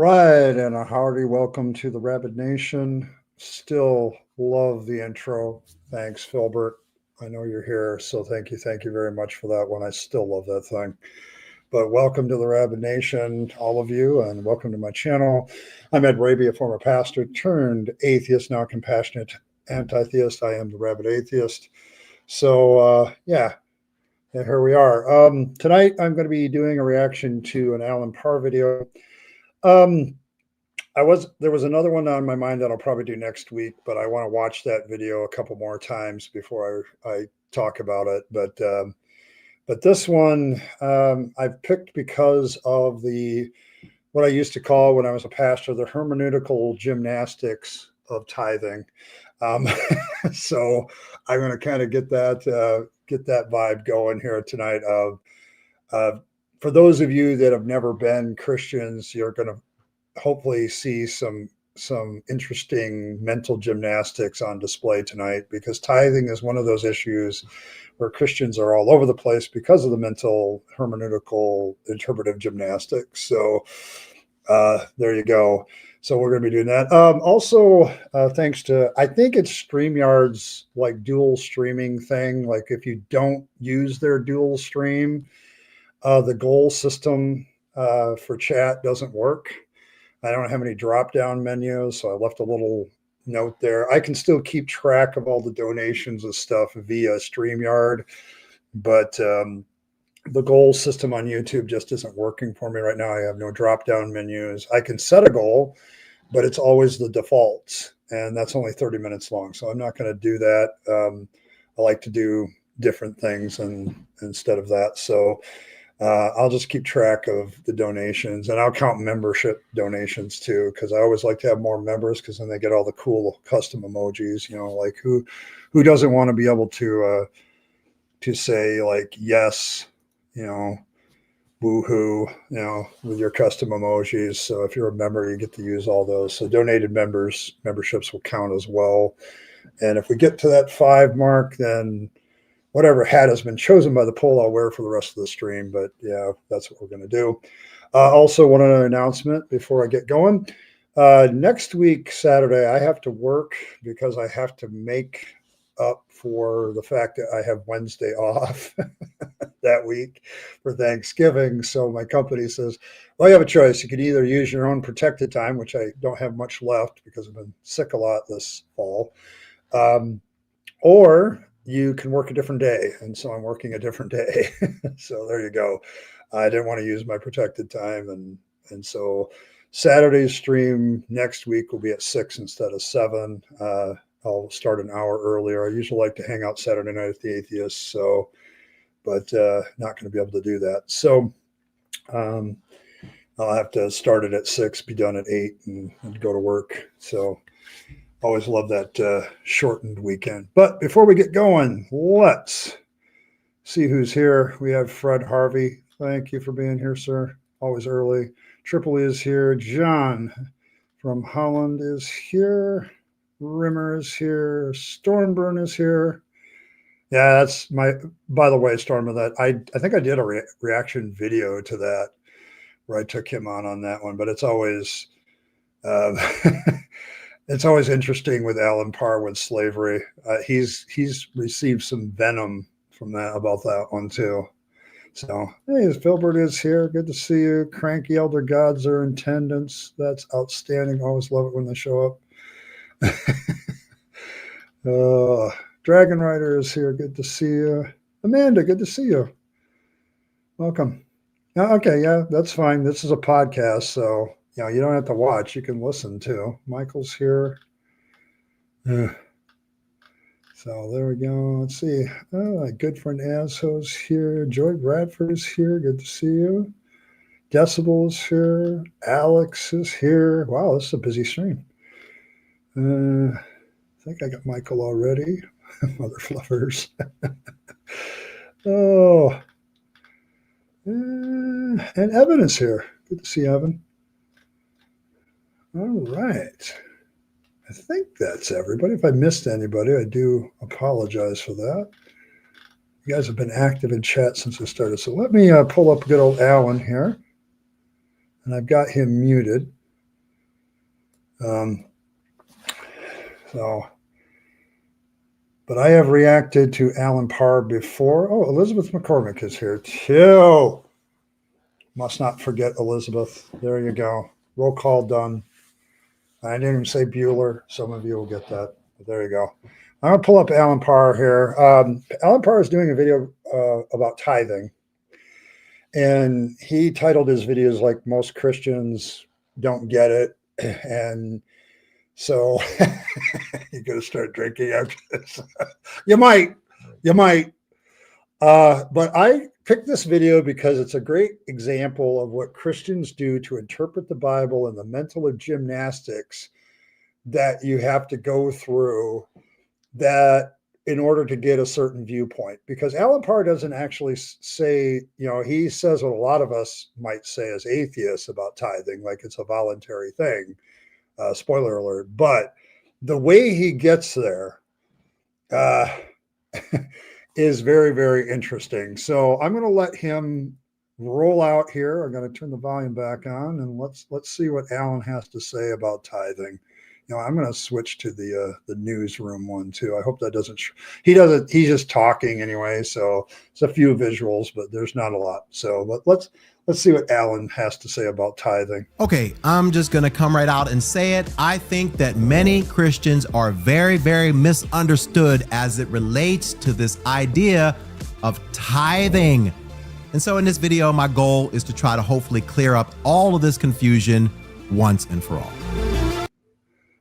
right, and a hearty welcome to the Rabyd Nation. Still love the intro. Thanks, Philbert. I know you're here, so thank you very much for that one. I still love that thing. But welcome to the Rabyd Nation, all of you, and welcome to my channel. I'm Ed Rabyd, a former pastor turned atheist, now compassionate anti-theist. I am the Rabyd Atheist. So, and here we are. Tonight, I'm going to be doing a reaction to an Alan Parr video. There was another one on my mind that I'll probably do next week, but I want to watch that video a couple more times before I talk about it. But this one I've picked because of what I used to call when I was a pastor, the hermeneutical gymnastics of tithing. So I'm going to kind of get that vibe going here tonight. For those of you that have never been Christians, you're going to hopefully see some interesting mental gymnastics on display tonight, because tithing is one of those issues where Christians are all over the place because of the mental hermeneutical interpretive gymnastics. So there you go. So we're going to be doing that. Also, thanks to, I think it's StreamYard's like dual streaming thing. Like if you don't use their dual stream, the goal system for chat doesn't work. I don't have any drop-down menus, so I left a little note there. I can still keep track of all the donations and stuff via StreamYard, but the goal system on YouTube just isn't working for me right now. I have no drop-down menus. I can set a goal, but it's always the defaults, and that's only 30 minutes long, so I'm not going to do that. I like to do different things instead of that, so I'll just keep track of the donations, and I'll count membership donations too, because I always like to have more members, because then they get all the cool custom emojis. You know, like who doesn't want to be able to say like yes, you know, woohoo, you know, with your custom emojis. So if you're a member, you get to use all those. So donated memberships will count as well. And if we get to that 5 mark, then whatever hat has been chosen by the poll, I'll wear for the rest of the stream. But yeah, that's what we're going to do. Also, one other announcement before I get going. Next week, Saturday, I have to work because I have to make up for the fact that I have Wednesday off that week for Thanksgiving. So my company says, well, you have a choice. You could either use your own protected time, which I don't have much left because I've been sick a lot this fall, or you can work a different day. And so I'm working a different day. So there you go. I didn't want to use my protected time. And so Saturday's stream next week will be at 6 instead of 7. I'll start an hour earlier. I usually like to hang out Saturday night at the Atheist. So, but not going to be able to do that. So I'll have to start it at 6, be done at 8 and go to work. So always love that shortened weekend. But before we get going, let's see who's here. We have Fred Harvey. Thank you for being here, sir. Always early. Triple E is here. John from Holland is here. Rimmer is here. Stormburn is here. Yeah, that's by the way, Stormer, that I think I did a reaction video to that where I took him on that one, but it's always it's always interesting with Alan Parr with slavery. He's received some venom from that about that one too. So, hey, Philbert is here. Good to see you. Cranky Elder Gods are in attendance. That's outstanding. Always love it when they show up. Dragon Rider is here. Good to see you. Amanda, good to see you. Welcome. Okay, yeah, that's fine. This is a podcast, so you don't have to watch. You can listen too. Michael's here. So there we go. Let's see. Oh, my good friend Azho's here. Joy Bradford is here. Good to see you. Decibel is here. Alex is here. Wow, this is a busy stream. I think I got Michael already. Mother fluffers. Oh. And Evan is here. Good to see Evan. All right. I think that's everybody. If I missed anybody, I do apologize for that. You guys have been active in chat since I started. So let me pull up good old Alan here. And I've got him muted. Um, so, but I have reacted to Alan Parr before. Oh, Elizabeth McCormick is here too. Must not forget Elizabeth. There you go. Roll call done. I didn't even say Bueller. Some of you will get that. But there you go. I'm going to pull up Alan Parr here. Alan Parr is doing a video about tithing. And he titled his videos like most Christians don't get it. And so you're going to start drinking after this. You might. But I picked this video because it's a great example of what Christians do to interpret the Bible and the mental gymnastics that you have to go through that in order to get a certain viewpoint. Because Alan Parr doesn't actually say, he says what a lot of us might say as atheists about tithing, like it's a voluntary thing. Spoiler alert. But the way he gets there is very, very interesting. So I'm going to let him roll out here. I'm going to turn the volume back on, and let's see what Alan has to say about tithing. I'm going to switch to the newsroom one too. I hope that doesn't. He's just talking anyway. So it's a few visuals, but there's not a lot. So let's see what Alan has to say about tithing. Okay, I'm just going to come right out and say it. I think that many Christians are very, very misunderstood as it relates to this idea of tithing. And so in this video, my goal is to try to hopefully clear up all of this confusion once and for all.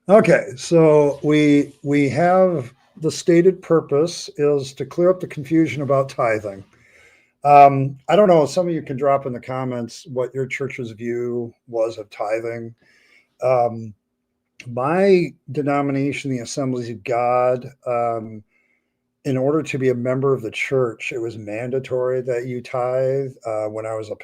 Okay, so we have the stated purpose is to clear up the confusion about tithing. I don't know, some of you can drop in the comments what your church's view was of tithing. My denomination, the Assemblies of God, in order to be a member of the church, it was mandatory that you tithe. When I was a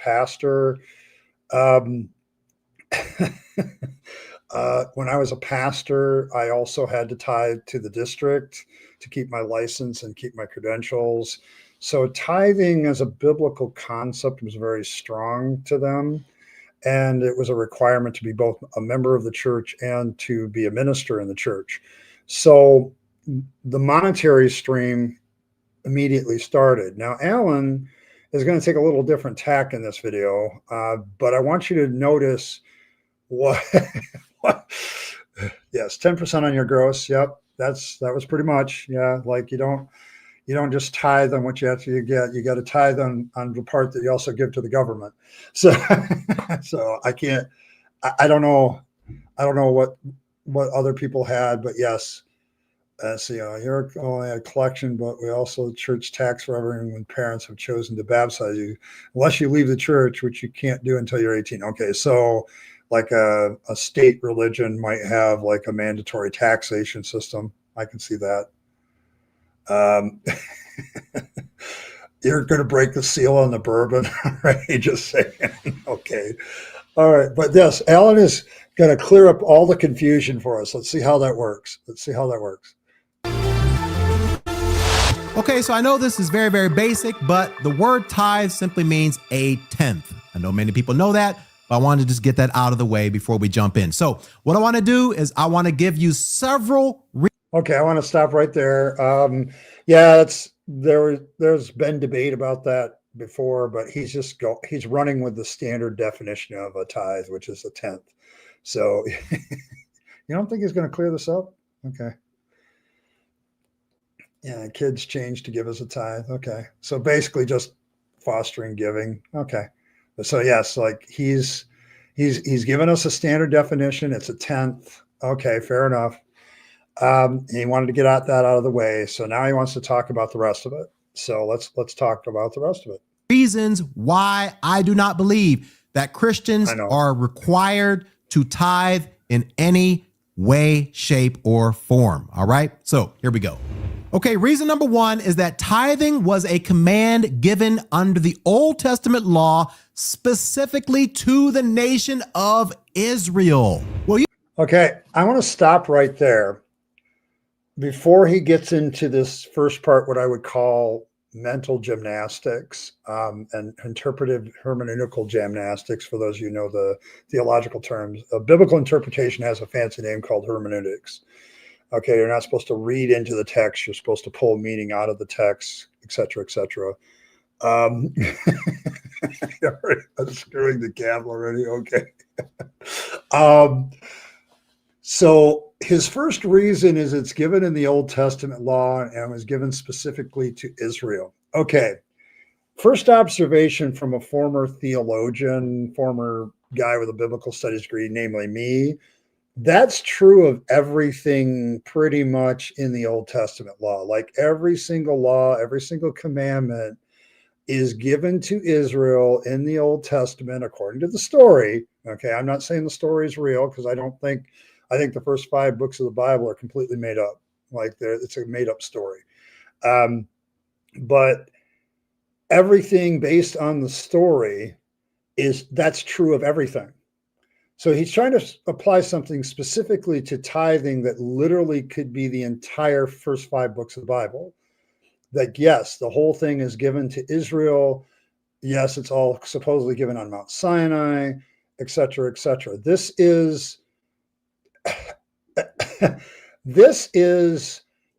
pastor, I also had to tithe to the district to keep my license and keep my credentials. So tithing as a biblical concept was very strong to them. And it was a requirement to be both a member of the church and to be a minister in the church. So the monetary stream immediately started. Now, Alan is going to take a little different tack in this video, but I want you to notice what yes, 10% on your gross. Yep. That was pretty much. Yeah. Like you don't just tithe on what you actually get. You got to tithe on the part that you also give to the government. So, so I don't know what other people had, but yes. So, you're only a collection, but we also church tax for everyone when parents have chosen to baptize you, unless you leave the church, which you can't do until you're 18. Okay. So, like a state religion might have like a mandatory taxation system. I can see that. You're going to break the seal on the bourbon, right? Just saying. Okay. All right. But yes, Alan is going to clear up all the confusion for us. Let's see how that works. Okay, so I know this is very, very basic, but the word tithe simply means a tenth. I know many people know that, but I wanted to just get that out of the way before we jump in. So what I want to do is I want to give you several. Okay, I want to stop right there. Yeah, there's been debate about that before, but he's running with the standard definition of a tithe, which is a tenth. So you don't think he's going to clear this up? Okay. Yeah, kids change to give us a tithe. Okay. So basically just fostering giving. Okay. So yes, like he's given us a standard definition. It's a tenth. Okay, fair enough. He wanted to get that out of the way. So now he wants to talk about the rest of it. So let's talk about the rest of it. Reasons why I do not believe that Christians are required to tithe in any way, shape, or form. All right. So here we go. Okay, reason number one is that tithing was a command given under the Old Testament law specifically to the nation of Israel. Okay, I want to stop right there before he gets into this first part, what I would call mental gymnastics and interpretive hermeneutical gymnastics. For those of you who know the theological terms, biblical interpretation has a fancy name called hermeneutics. Okay, you're not supposed to read into the text. You're supposed to pull meaning out of the text, etc., etc. I'm screwing the cab already. Okay. So his first reason is it's given in the Old Testament law and was given specifically to Israel. Okay. First observation from a former theologian, former guy with a biblical studies degree, namely me. That's true of everything pretty much in the Old Testament law. Like every single law, every single commandment is given to Israel in the Old Testament according to the story. Okay, I'm not saying the story is real because I think the first 5 books of the Bible are completely made up. Like it's a made up story. But everything based on the story that's true of everything. So he's trying to apply something specifically to tithing that literally could be the entire first 5 books of the Bible. That yes, the whole thing is given to Israel. Yes, it's all supposedly given on Mount Sinai, et cetera, et cetera. This is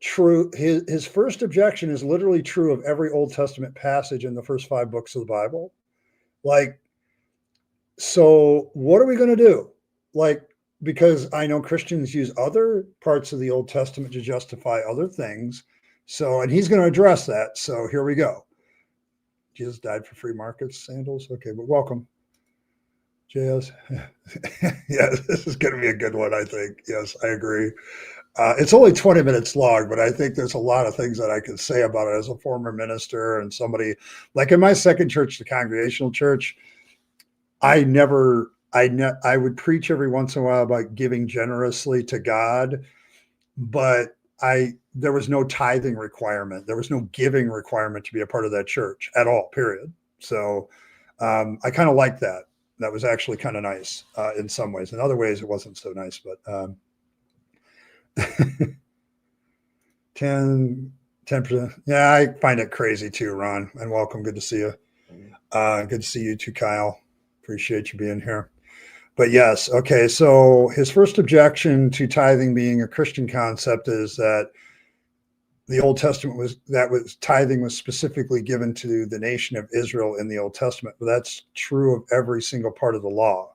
true. His first objection is literally true of every Old Testament passage in the first 5 books of the Bible. Like, so what are we going to do? Like, because I know Christians use other parts of the Old Testament to justify other things. So, and he's going to address that. So here we go. Jesus died for free markets, sandals. Okay, but welcome. JS. Yeah, this is going to be a good one, I think. Yes, I agree. It's only 20 minutes long, but I think there's a lot of things that I could say about it as a former minister and somebody like in my second church, the Congregational Church. I would preach every once in a while about giving generously to God, but there was no tithing requirement. There was no giving requirement to be a part of that church at all, period. So I kind of like that. That was actually kind of nice in some ways. In other ways, it wasn't so nice, but 10%. Yeah, I find it crazy too, Ron. And welcome. Good to see you. Good to see you too, Kyle. Appreciate you being here. But yes, okay. So his first objection to tithing being a Christian concept is that the Old Testament tithing was specifically given to the nation of Israel in the Old Testament. But that's true of every single part of the law.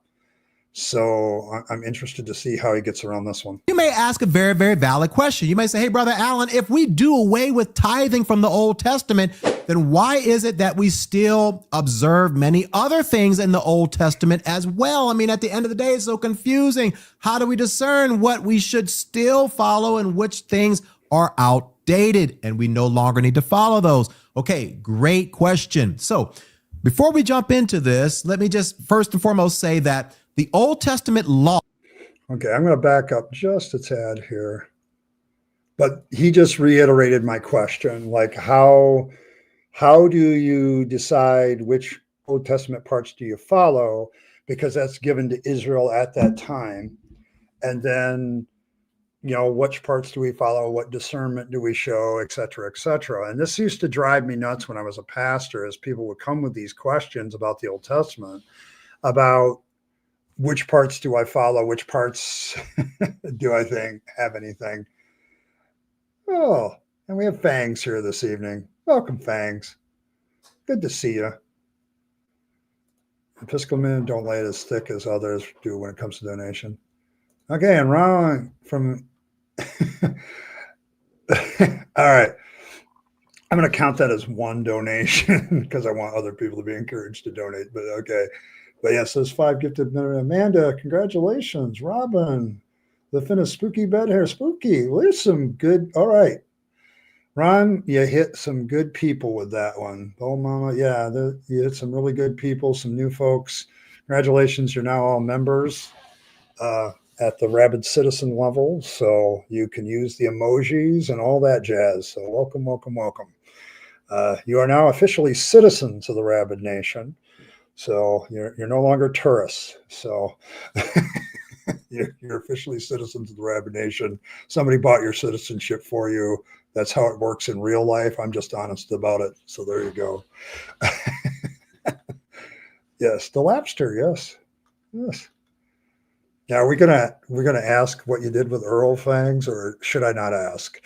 So I'm interested to see how he gets around this one. You may ask a very, very valid question. You may say, hey, Brother Allen, if we do away with tithing from the Old Testament, then why is it that we still observe many other things in the Old Testament as well? I mean, at the end of the day, it's so confusing. How do we discern what we should still follow and which things are outdated and we no longer need to follow those? Okay, great question. So before we jump into this, let me just first and foremost say that the Old Testament law. Okay, I'm going to back up just a tad here. But he just reiterated my question, like how do you decide which Old Testament parts do you follow? Because that's given to Israel at that time. And then, which parts do we follow? What discernment do we show, et cetera, et cetera. And this used to drive me nuts when I was a pastor, as people would come with these questions about the Old Testament, about which parts do I follow? Which parts do I think have anything? Oh, and we have Fangs here this evening. Welcome, Fangs. Good to see you. Episcopal don't lay it as thick as others do when it comes to donation. Okay, and Ron from... All right. I'm going to count that as one donation because I want other people to be encouraged to donate, but okay. But yes, those 5 gifted men. Amanda, congratulations. Robin, the Finnish spooky bed hair. Spooky. Well, there's some good. All right. Ron, you hit some good people with that one. Oh, mama. Yeah, you hit some really good people, some new folks. Congratulations. You're now all members at the Rabyd citizen level. So you can use the emojis and all that jazz. So welcome, welcome, welcome. You are now officially citizens of the Rabyd Nation. So you're no longer tourists. So you're officially citizens of the Rabyd Nation. Somebody bought your citizenship for you. That's how it works in real life. I'm just honest about it. So there you go. Yes, the Lapster. Yes, yes. Now we're gonna ask what you did with Earl fangs, or should I not ask?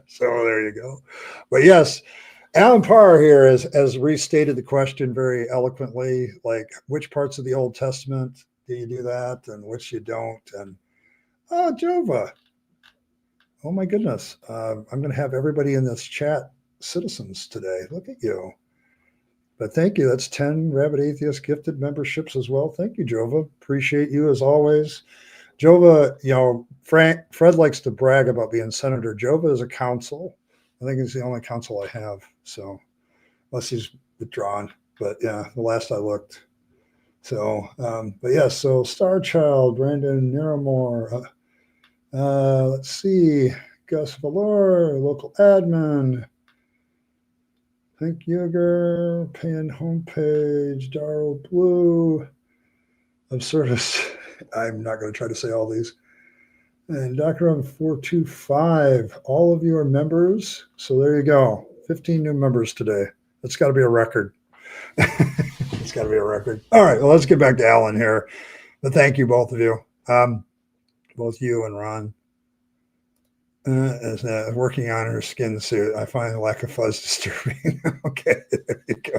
So there you go. But yes, Alan Parr here has restated the question very eloquently, like which parts of the Old Testament do you do that and which you don't? And oh, Jova. Oh my goodness. I'm going to have everybody in this chat citizens today. Look at you. But thank you. That's 10 Rabid Atheist gifted memberships as well. Thank you, Jova. Appreciate you as always. Jova, Fred likes to brag about being senator. Jova is a counsel. I think it's the only counsel I have. So unless he's withdrawn. But yeah, the last I looked. So, but yes, so Star Child, Brandon Naramore, let's see, Gus Valor, local admin, Hank Yeager, Pan homepage, Darrow Blue, of service. I'm not going to try to say all these. And Dr. M 425, all of you are members. So there you go. 15 new members today. That's got to be a record. It's got to be a record. All right. Well, let's get back to Alan here. But thank you, both of you. Both you and Ron. Is working on her skin suit. I find the lack of fuzz disturbing. Okay, there you go.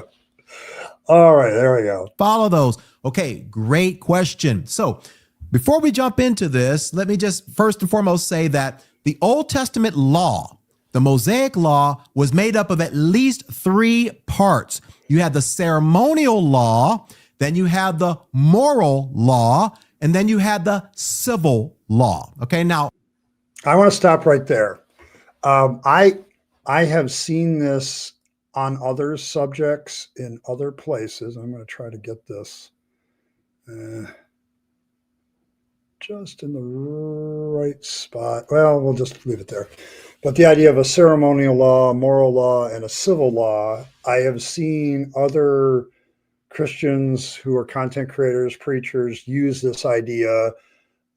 All right, there we go. Follow those. Okay, great question. So before we jump into this, let me just first and foremost say that the Old Testament law, the Mosaic law, was made up of at least 3 parts. You had the ceremonial law, then you had the moral law, and then you had the civil law. Okay, now I want to stop right there. I have seen this on other subjects in other places. I'm going to try to get this just in the right spot. Well, we'll just leave it there. But the idea of a ceremonial law, moral law, and a civil law, I have seen other Christians who are content creators, preachers, use this idea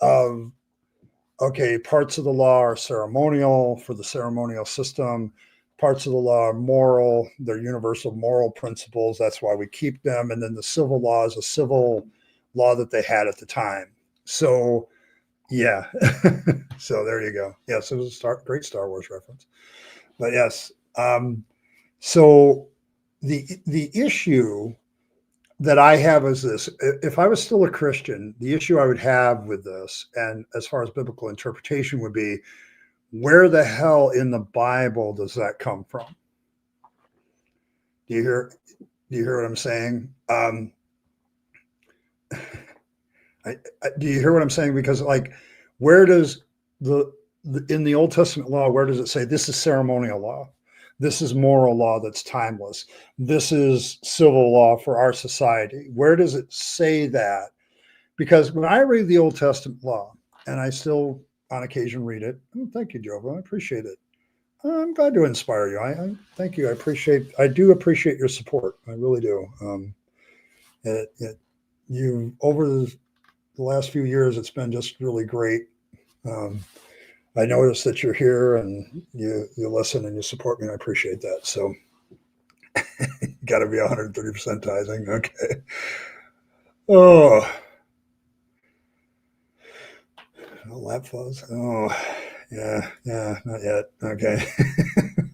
of, okay, parts of the law are ceremonial for the ceremonial system. Parts of the law are moral. They're universal moral principles. That's why we keep them. And then the civil law is a civil law that they had at the time. So, yeah. So there you go. Yes, it was a great Star Wars reference. But yes. So the issue that I have is this: if I was still a Christian, the issue I would have with this, and as far as biblical interpretation, would be, where the hell in the Bible does that come from? Do you hear what I'm saying? Do you hear what I'm saying? Because, like, where does in the Old Testament law, where does it say this is ceremonial law? This is moral law that's timeless. This is civil law for our society. Where does it say that? Because when I read the Old Testament law, and I still on occasion read it, oh, thank you, Jova, I appreciate it. I'm glad to inspire you. I thank you. I do appreciate your support. I really do. You over the last few years, it's been just really great. I notice that you're here and you listen and you support me, and I appreciate that. So got to be 130% tithing. Okay. Oh, lap fuzz. Oh, yeah, not yet. Okay.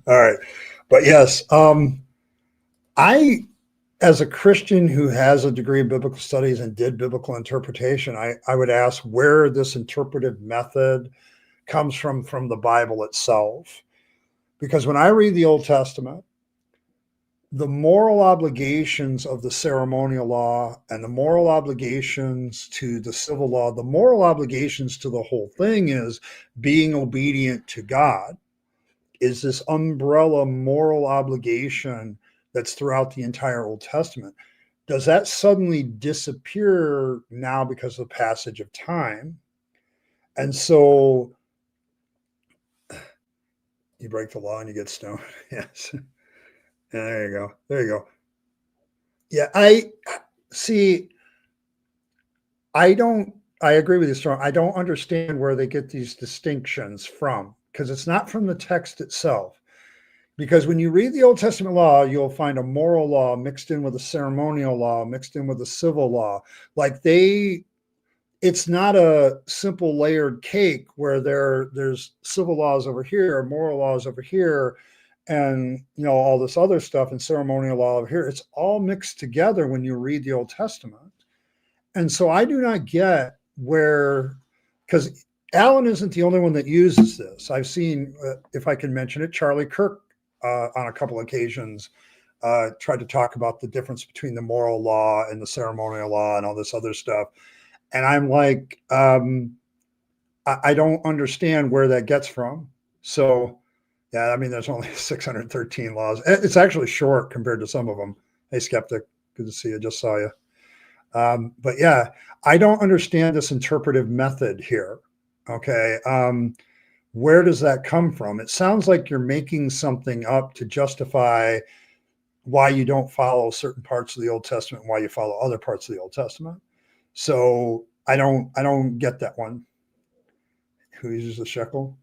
All right. But yes, I, as a Christian who has a degree in biblical studies and did biblical interpretation, I would ask where this interpretive method comes from the Bible itself. Because when I read the Old Testament, the moral obligations of the ceremonial law and the moral obligations to the civil law, the moral obligations to the whole thing is being obedient to God, is this umbrella moral obligation that's throughout the entire Old Testament. Does that suddenly disappear now because of the passage of time? And so you break the law and you get stoned. Yes. Yeah, there you go. There you go. Yeah, I agree with you, Strong. I don't understand where they get these distinctions from. because it's not from the text itself. Because when you read the Old Testament law, you'll find a moral law mixed in with a ceremonial law, mixed in with a civil law. Like it's not a simple layered cake where there's civil laws over here, moral laws over here, and all this other stuff and ceremonial law over here. It's all mixed together when you read the Old Testament. And so I do not get because Alan isn't the only one that uses this. I've seen, if I can mention it, Charlie Kirk on a couple occasions tried to talk about the difference between the moral law and the ceremonial law and all this other stuff. And I'm like, I don't understand where that gets from. So, yeah, I mean, there's only 613 laws. It's actually short compared to some of them. Hey, Skeptic, good to see you. Just saw you. But yeah, I don't understand this interpretive method here. Okay. Where does that come from? It sounds like you're making something up to justify why you don't follow certain parts of the Old Testament and why you follow other parts of the Old Testament. So I don't get that one. Who uses the shekel?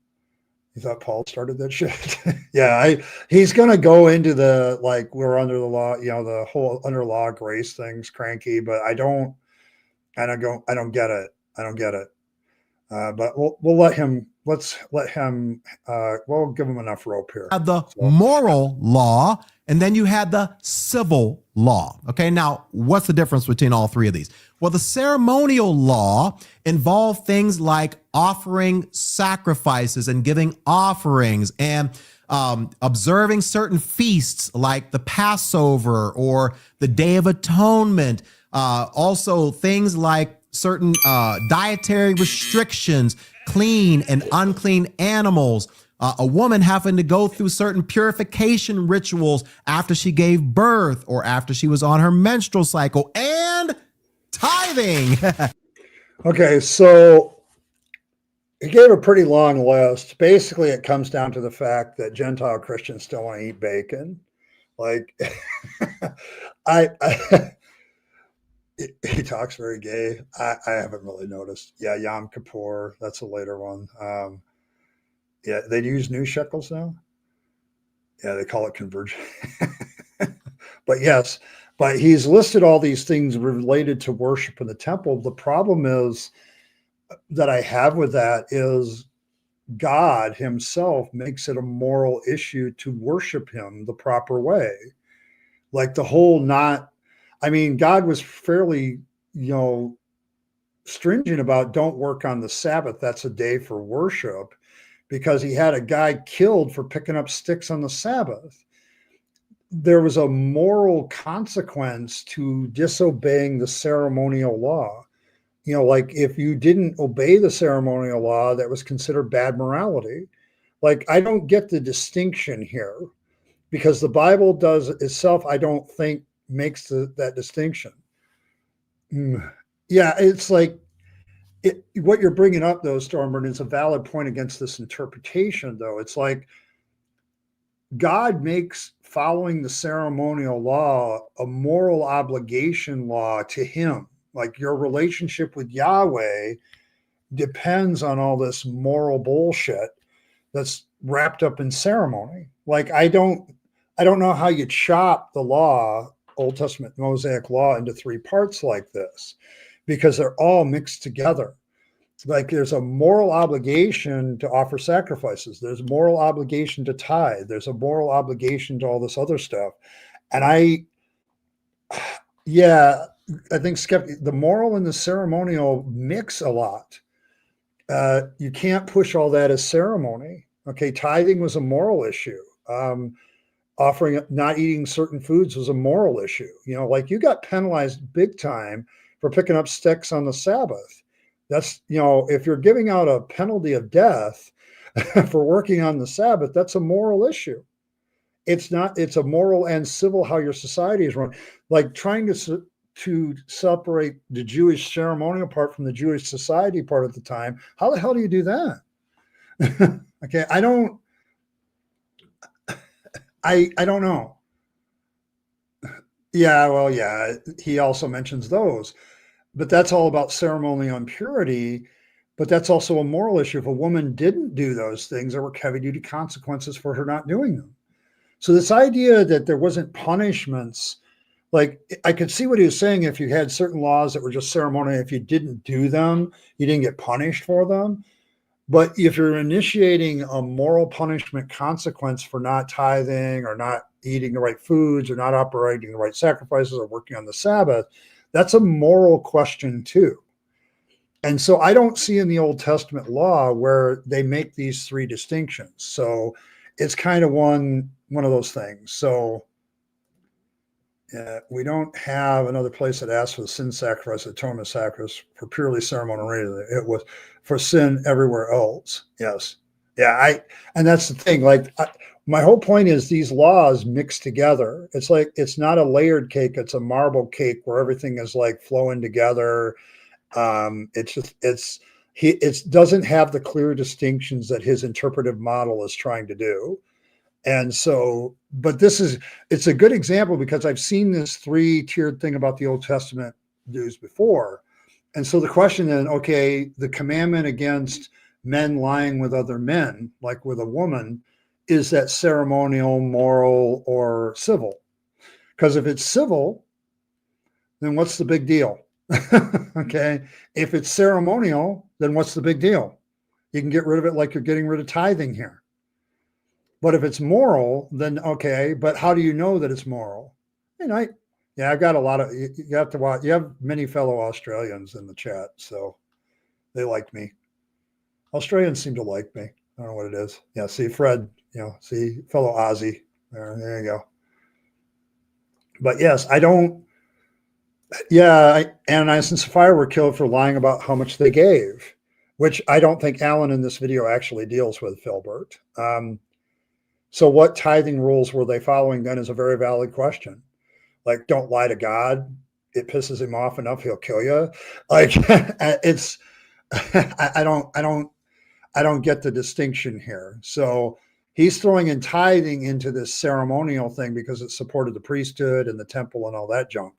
You thought Paul started that shit? Yeah, he's gonna go into the we're under the law, the whole under law grace thing's cranky, but I don't get it. I don't get it. But we'll let him. Let's let him. We'll give him enough rope here. The moral law, and then you had the civil law. Okay, now what's the difference between all three of these? Well, the ceremonial law involved things like offering sacrifices and giving offerings and observing certain feasts like the Passover or the Day of Atonement. Also, things like certain dietary restrictions, clean and unclean animals, a woman having to go through certain purification rituals after she gave birth or after she was on her menstrual cycle, and tithing. Okay, so he gave a pretty long list. Basically, it comes down to the fact that Gentile Christians still want to eat bacon. Like, he talks very gay. I haven't really noticed. Yeah, Yom Kippur, that's a later one. Yeah, they use new shekels now. Yeah, they call it conversion. But yes, but he's listed all these things related to worship in the temple. The problem is that I have with that is God himself makes it a moral issue to worship him the proper way. Like the whole God was fairly, stringent about don't work on the Sabbath. That's a day for worship, because he had a guy killed for picking up sticks on the Sabbath. There was a moral consequence to disobeying the ceremonial law. Like if you didn't obey the ceremonial law, that was considered bad morality. Like, I don't get the distinction here, because the Bible does itself, I don't think, makes that distinction. Yeah, it's like what you're bringing up, though, Stormburn, is a valid point against this interpretation, though. It's like God makes following the ceremonial law a moral obligation law to him. Like your relationship with Yahweh depends on all this moral bullshit that's wrapped up in ceremony. Like, I don't know how you chop the law, Old Testament Mosaic law, into three parts like this, because they're all mixed together. Like, there's a moral obligation to offer sacrifices. There's a moral obligation to tithe. There's a moral obligation to all this other stuff. And I think the moral and the ceremonial mix a lot. You can't push all that as ceremony. Okay, tithing was a moral issue. Not eating certain foods was a moral issue. Like, you got penalized big time for picking up sticks on the Sabbath. That's, if you're giving out a penalty of death for working on the Sabbath, that's a moral issue. It's a moral and civil how your society is run. Like, trying to separate the Jewish ceremonial part from the Jewish society part at the time. How the hell do you do that? Okay, I don't know. Yeah, well, yeah, he also mentions those, but that's all about ceremonial impurity. But that's also a moral issue. If a woman didn't do those things, there were heavy duty consequences for her not doing them. So this idea that there wasn't punishments, like I could see what he was saying. If you had certain laws that were just ceremonial, if you didn't do them, you didn't get punished for them. But if you're initiating a moral punishment consequence for not tithing or not eating the right foods or not operating the right sacrifices or working on the Sabbath, that's a moral question too. And so I don't see in the Old Testament law where they make these three distinctions. So it's kind of one of those things. So we don't have another place that asks for the sin sacrifice, atonement sacrifice for purely ceremonial reasons. It was for sin everywhere else. Yes. Yeah. And that's the thing. Like my whole point is these laws mix together. It's like, it's not a layered cake. It's a marble cake where everything is like flowing together. It doesn't have the clear distinctions that his interpretive model is trying to do. And so, but it's a good example because I've seen this 3-tiered thing about the Old Testament Jews before. And so the question then, okay, the commandment against men lying with other men, like with a woman, is that ceremonial, moral, or civil? Because if it's civil, then what's the big deal? Okay. If it's ceremonial, then what's the big deal? You can get rid of it like you're getting rid of tithing here. But if it's moral, then okay. But how do you know that it's moral? And I've got a lot of, you have to watch, you have many fellow Australians in the chat. So they like me. Australians seem to like me. I don't know what it is. Yeah. See Fred, see fellow Aussie. There you go. But yes, I don't. Yeah, Ananias and Sapphira were killed for lying about how much they gave, which I don't think Alan in this video actually deals with, Philbert. So what tithing rules were they following then is a very valid question. Like, don't lie to God. It pisses him off enough, he'll kill you. Like, it's, I don't get the distinction here. So he's throwing in tithing into this ceremonial thing because it supported the priesthood and the temple and all that junk.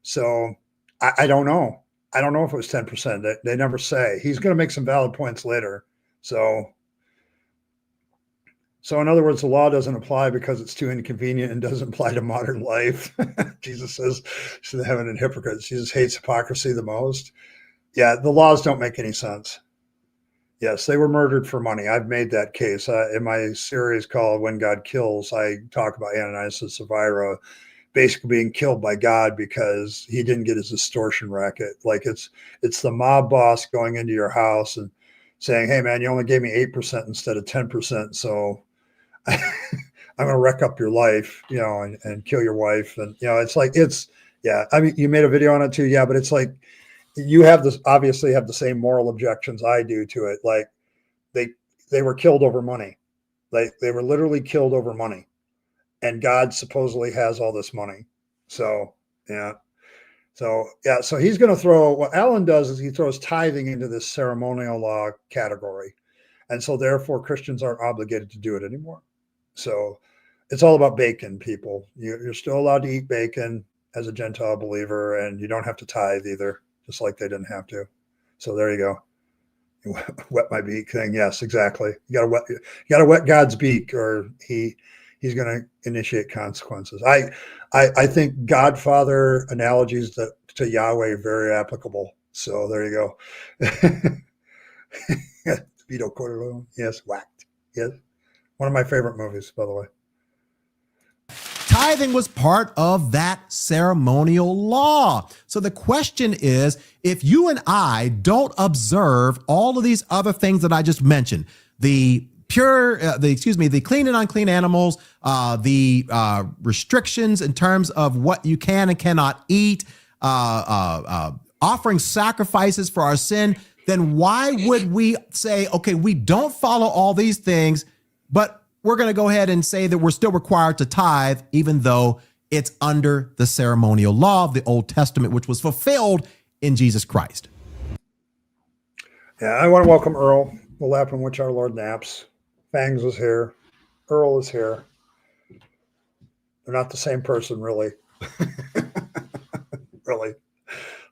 So I don't know. I don't know if it was 10%. They never say. He's going to make some valid points later. So in other words, the law doesn't apply because it's too inconvenient and doesn't apply to modern life. Jesus says to the heaven and hypocrites. Jesus hates hypocrisy the most. Yeah, the laws don't make any sense. Yes, they were murdered for money. I've made that case. In my series called When God Kills, I talk about Ananias and Sapphira basically being killed by God because he didn't get his extortion racket. Like it's the mob boss going into your house and saying, hey man, you only gave me 8% instead of 10%. So I'm going to wreck up your life, and kill your wife. And, yeah. I mean, you made a video on it too. Yeah. But it's like, you obviously have the same moral objections I do to it. Like they were killed over money. Like they were literally killed over money. And God supposedly has all this money. So, yeah. So he's going to throw, what Alan does is he throws tithing into this ceremonial law category. And so therefore Christians aren't obligated to do it anymore. So it's all about bacon, people. You're still allowed to eat bacon as a Gentile believer, and you don't have to tithe either, just like they didn't have to. So there you go. You wet my beak thing. Yes, exactly. You gotta wet God's beak, or he's going to initiate consequences. I think Godfather analogies to Yahweh are very applicable. So there you go. Vito Corleone. Yes, whacked. Yes. One of my favorite movies, by the way. Tithing was part of that ceremonial law. So the question is, if you and I don't observe all of these other things that I just mentioned, the clean and unclean animals, the restrictions in terms of what you can and cannot eat, offering sacrifices for our sin, then why would we say, okay, we don't follow all these things, but we're going to go ahead and say that we're still required to tithe, even though it's under the ceremonial law of the Old Testament, which was fulfilled in Jesus Christ? Yeah, I want to welcome Earl, the lap in which our Lord naps. Fangs is here. Earl is here. They're not the same person, really. Really.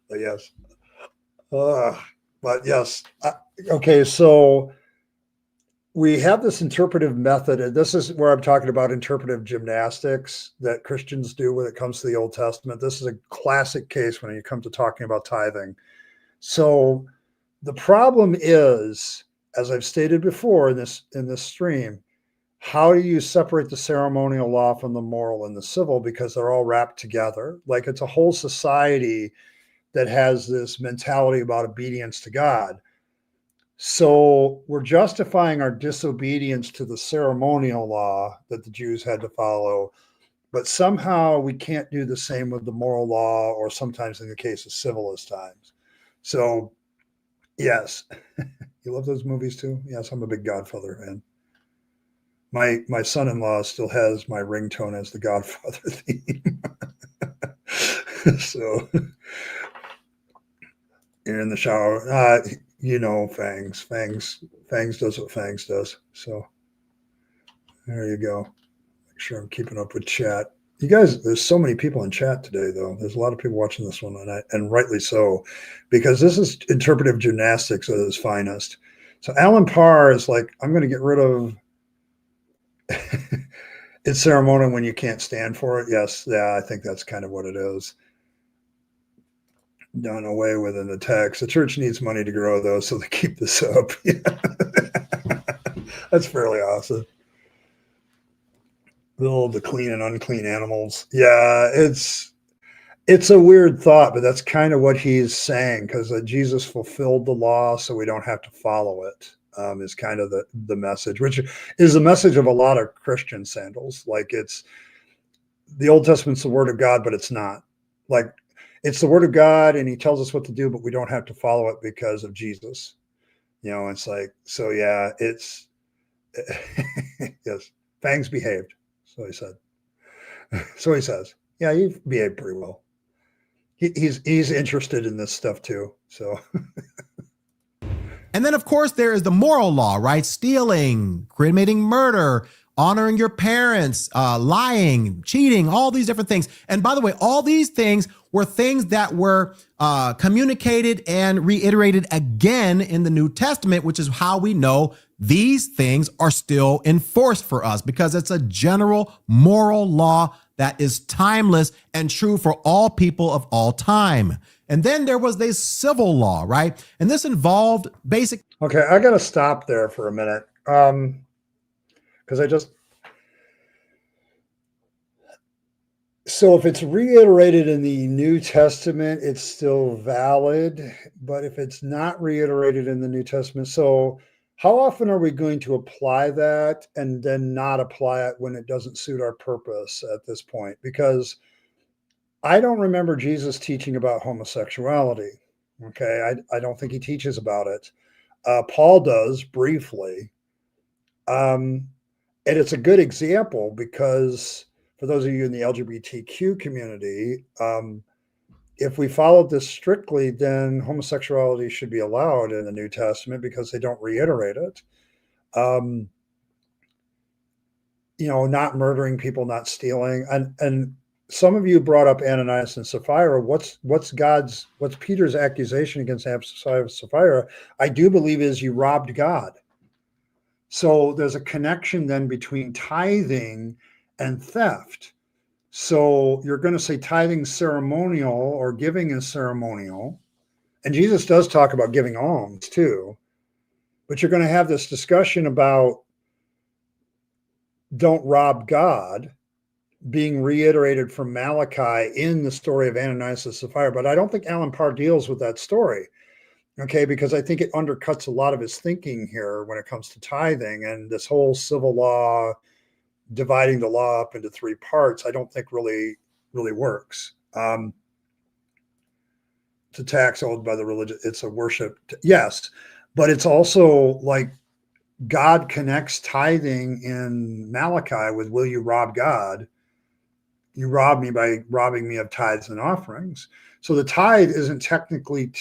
But yes. But yes, okay, so we have this interpretive method, and this is where I'm talking about interpretive gymnastics that Christians do when it comes to the Old Testament. This is a classic case when you come to talking about tithing. So the problem is, as I've stated before in this stream, how do you separate the ceremonial law from the moral and the civil? Because they're all wrapped together. Like it's a whole society that has this mentality about obedience to God. So we're justifying our disobedience to the ceremonial law that the Jews had to follow, but somehow we can't do the same with the moral law, or sometimes in the case of civilist times. So, yes, you love those movies too? Yes, I'm a big Godfather fan. My son-in-law still has my ringtone as the Godfather theme. So, you're in the shower. Fangs does what Fangs does. So there you go. Make sure I'm keeping up with chat. You guys, there's so many people in chat today, though. There's a lot of people watching this one, and rightly so, because this is interpretive gymnastics at its finest. So Alan Parr is like, I'm going to get rid of it's ceremonial when you can't stand for it. Yes, yeah, I think that's kind of what it is. Done away with in the text. The church needs money to grow, though, so they keep this up. That's fairly awesome. The clean and unclean animals. Yeah, it's a weird thought, but that's kind of what he's saying, because Jesus fulfilled the law, so we don't have to follow it. Is kind of the message, which is the message of a lot of Christian sandals. Like it's the Old Testament's the word of God, but it's not. Like it's the word of God, and he tells us what to do, but we don't have to follow it because of Jesus. It's like, so yeah, it's yes, Fangs behaved. So he said. So he says, yeah, you've behaved pretty well. He's interested in this stuff too. So. And then, of course, there is the moral law, right? Stealing, committing murder, honoring your parents, lying, cheating, all these different things. And by the way, all these things were things that were communicated and reiterated again in the New Testament, which is how we know these things are still enforced for us, because it's a general moral law that is timeless and true for all people of all time. And then there was the civil law, right? And this involved basic. Okay, I got to stop there for a minute. Because so if it's reiterated in the New Testament, it's still valid. But if it's not reiterated in the New Testament, so how often are we going to apply that and then not apply it when it doesn't suit our purpose at this point? Because I don't remember Jesus teaching about homosexuality. Okay, I don't think he teaches about it. Paul does briefly. And it's a good example because for those of you in the LGBTQ community, if we followed this strictly, then homosexuality should be allowed in the New Testament because they don't reiterate it. Not murdering people, not stealing. And some of you brought up Ananias and Sapphira. What's Peter's accusation against Ananias and Sapphira? I do believe is you robbed God. So there's a connection then between tithing and theft. So you're going to say tithing ceremonial or giving is ceremonial. And Jesus does talk about giving alms too. But you're going to have this discussion about don't rob God being reiterated from Malachi in the story of Ananias and Sapphira. But I don't think Alan Parr deals with that story. Okay, because I think it undercuts a lot of his thinking here when it comes to tithing and this whole civil law, dividing the law up into three parts. I don't think really works. It's a tax owed by the religion. It's a worship. Yes, but it's also like God connects tithing in Malachi with, will you rob God? You rob me by robbing me of tithes and offerings. So the tithe isn't technically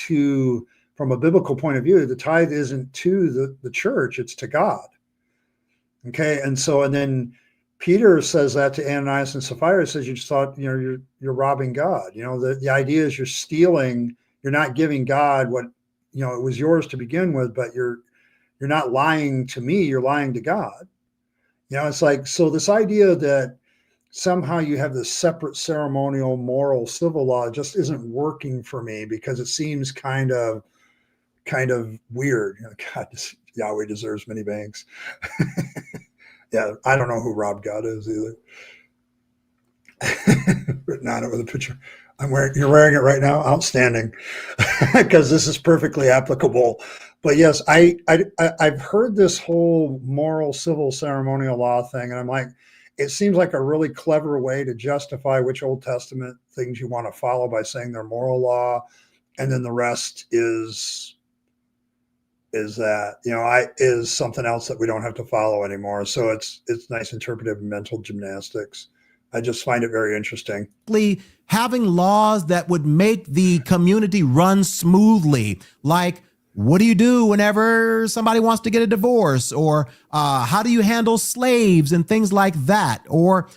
from a biblical point of view, the tithe isn't to the church, it's to God. Okay. And then Peter says that to Ananias and Sapphira, says, you just thought, you're robbing God. The idea is you're stealing, you're not giving God what it was yours to begin with, but you're not lying to me, you're lying to God. It's like, so this idea that somehow you have this separate ceremonial, moral, civil law just isn't working for me, because it seems kind of weird. God, Yahweh deserves many banks. Yeah, I don't know who Rob God is either. Written on it with a picture. You're wearing it right now. Outstanding, because this is perfectly applicable. But yes, I've heard this whole moral, civil, ceremonial law thing, and I'm like, it seems like a really clever way to justify which Old Testament things you want to follow by saying they're moral law, and then the rest is that is something else that we don't have to follow anymore. So it's nice interpretive mental gymnastics. I just find it very interesting. Having laws that would make the community run smoothly, like what do you do whenever somebody wants to get a divorce, or how do you handle slaves and things like that? Or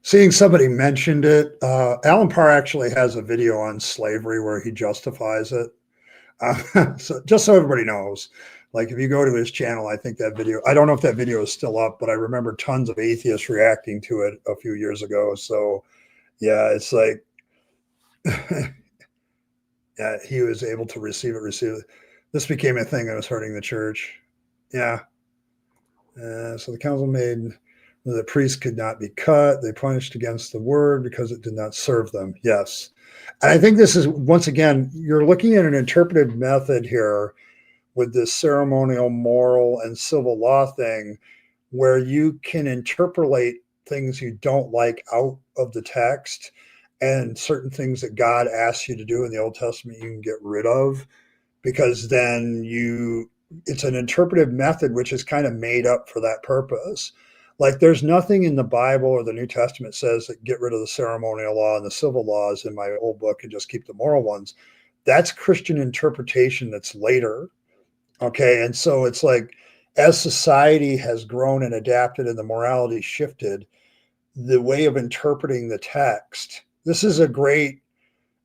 seeing somebody mentioned it, Alan Parr actually has a video on slavery where he justifies it. So just so everybody knows, like if you go to his channel, I think that video, I don't know if that video is still up, but I remember tons of atheists reacting to it a few years ago. So yeah, it's like, yeah, he was able to receive it. This became a thing that was hurting the church. Yeah. So the council made the priests could not be cut. They punished against the word because it did not serve them. Yes. And I think this is, once again, you're looking at an interpretive method here with this ceremonial, moral, and civil law thing, where you can interpolate things you don't like out of the text, and certain things that God asks you to do in the Old Testament you can get rid of, because then it's an interpretive method which is kind of made up for that purpose. Like there's nothing in the Bible or the New Testament says that get rid of the ceremonial law and the civil laws in my old book and just keep the moral ones. That's Christian interpretation that's later. Okay. And so it's like, as society has grown and adapted and the morality shifted, the way of interpreting the text, this is a great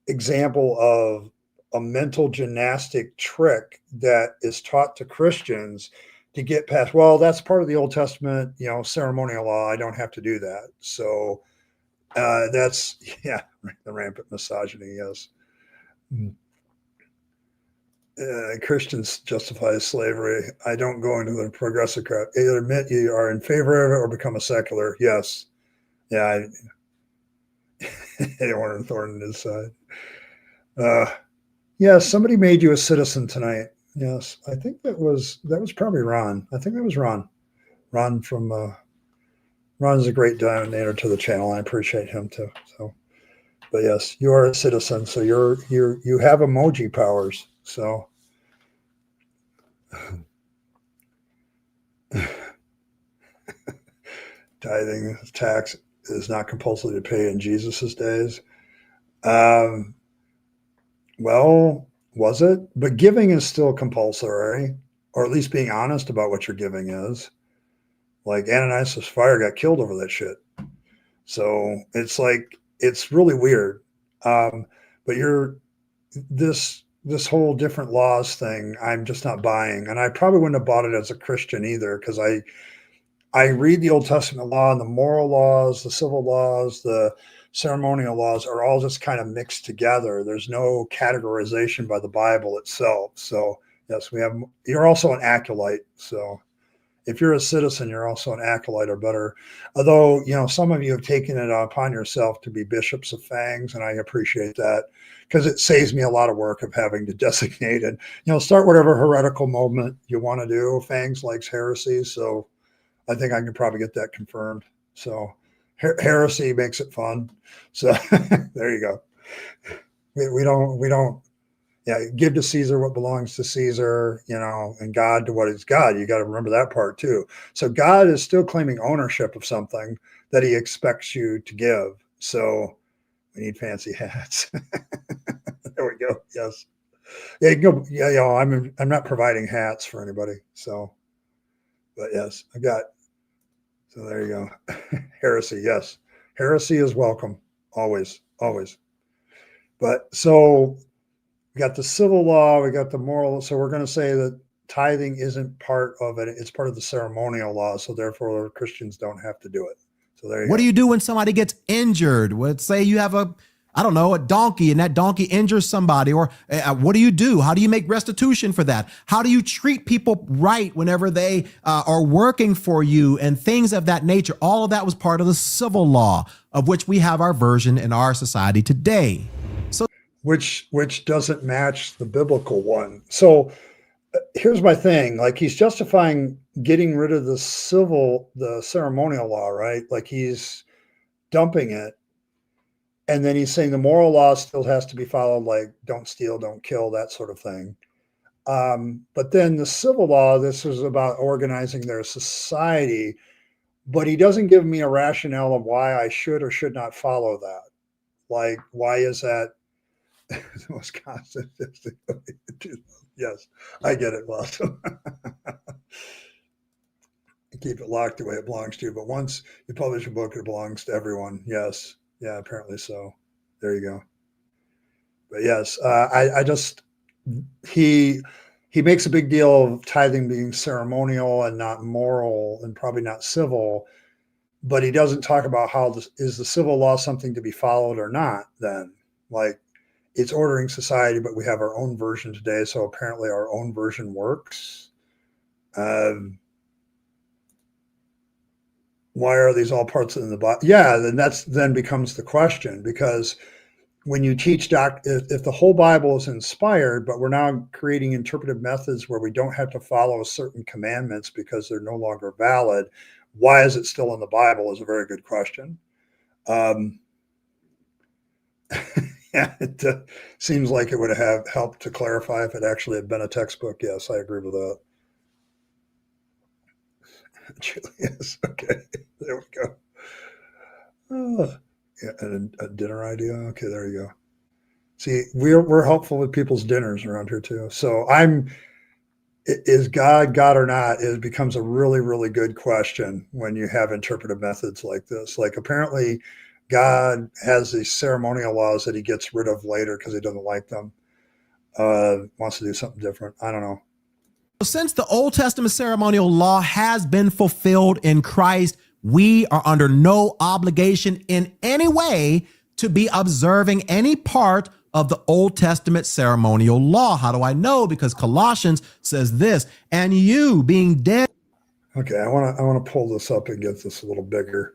example of a mental gymnastic trick that is taught to Christians to get past, well, that's part of the Old Testament, ceremonial law. I don't have to do that. So that's, yeah, the rampant misogyny, yes. Christians justify slavery. I don't go into the progressive crowd. Either admit you are in favor of it or become a secular. Yes. Yeah. I don't want a thorn in his side. Yeah, somebody made you a citizen tonight. Yes, I think that was probably Ron. I think that was Ron. Ron from Ron is a great donator to the channel. I appreciate him too. So, but yes, you are a citizen, so you have emoji powers. So, tithing tax is not compulsory to pay in Jesus's days. Well, was it? But giving is still compulsory, or at least being honest about what your giving is. Like Ananias and Sapphira got killed over that shit. So it's like, it's really weird. But this whole different laws thing, I'm just not buying. And I probably wouldn't have bought it as a Christian either, because I read the Old Testament law, and the moral laws, the civil laws, the ceremonial laws are all just kind of mixed together. There's no categorization by the Bible itself. So yes, you're also an acolyte. So if you're a citizen, you're also an acolyte or better. Although, some of you have taken it upon yourself to be bishops of fangs, and I appreciate that, because it saves me a lot of work of having to designate and, start whatever heretical movement you want to do. Fangs likes heresy. So I think I can probably get that confirmed. So heresy makes it fun. So there you go. We don't, give to Caesar what belongs to Caesar, and God to what is God. You got to remember that part too. So God is still claiming ownership of something that he expects you to give. So we need fancy hats. There we go. Yes. Yeah, you can go. Yeah, I'm not providing hats for anybody. So, but yes, so there you go. Heresy, yes. Heresy is welcome. Always, always. But so got the civil law, we got the moral. So we're going to say that tithing isn't part of it. It's part of the ceremonial law. So therefore Christians don't have to do it. So there you go. What do you do when somebody gets injured? Let's say you have a donkey, and that donkey injures somebody, or what do you do? How do you make restitution for that? How do you treat people right whenever they are working for you and things of that nature? All of that was part of the civil law, of which we have our version in our society today. So, which doesn't match the biblical one. So here's my thing. Like, he's justifying getting rid of the ceremonial law, right? Like, he's dumping it. And then he's saying the moral law still has to be followed, like don't steal, don't kill, that sort of thing. But then the civil law, this is about organizing their society, but he doesn't give me a rationale of why I should or should not follow that. Like, why is that the most constant? Yes, I get it, Well, keep it locked the way it belongs to you. But once you publish a book, it belongs to everyone. Yes. Yeah, apparently so. There you go. But yes, he makes a big deal of tithing being ceremonial and not moral and probably not civil, but he doesn't talk about how is the civil law something to be followed or not. Then, like, it's ordering society, but we have our own version today, so apparently our own version works. Why are these all parts in the Bible? Yeah, then becomes the question, because when you teach if the whole Bible is inspired, but we're now creating interpretive methods where we don't have to follow certain commandments because they're no longer valid, why is it still in the Bible is a very good question. Yeah, it seems like it would have helped to clarify if it actually had been a textbook. Yes, I agree with that. Julius, okay, there we go. Yeah, and a dinner idea. Okay, there you go. See, we're helpful with people's dinners around here too. So is God or not? It becomes a really, really good question when you have interpretive methods like this. Like, apparently God has these ceremonial laws that he gets rid of later because he doesn't like them. Wants to do something different. I don't know. Since the Old Testament ceremonial law has been fulfilled in Christ, we are under no obligation in any way to be observing any part of the Old Testament ceremonial law. How do I know? Because Colossians says this, and you being dead. Okay, I want to pull this up and get this a little bigger.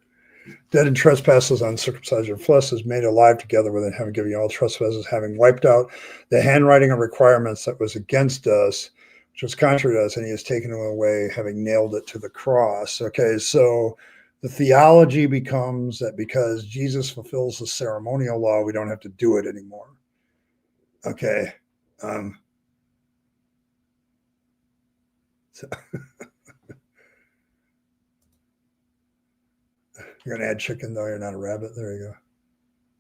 Dead in trespasses, uncircumcised your flesh is made alive together with him, having given you all trespasses, having wiped out the handwriting of requirements that was against us, which was contrary to us, and he has taken it away, having nailed it to the cross. Okay, so the theology becomes that because Jesus fulfills the ceremonial law, we don't have to do it anymore. Okay. So you're going to add chicken, though you're not a rabbit. There you go.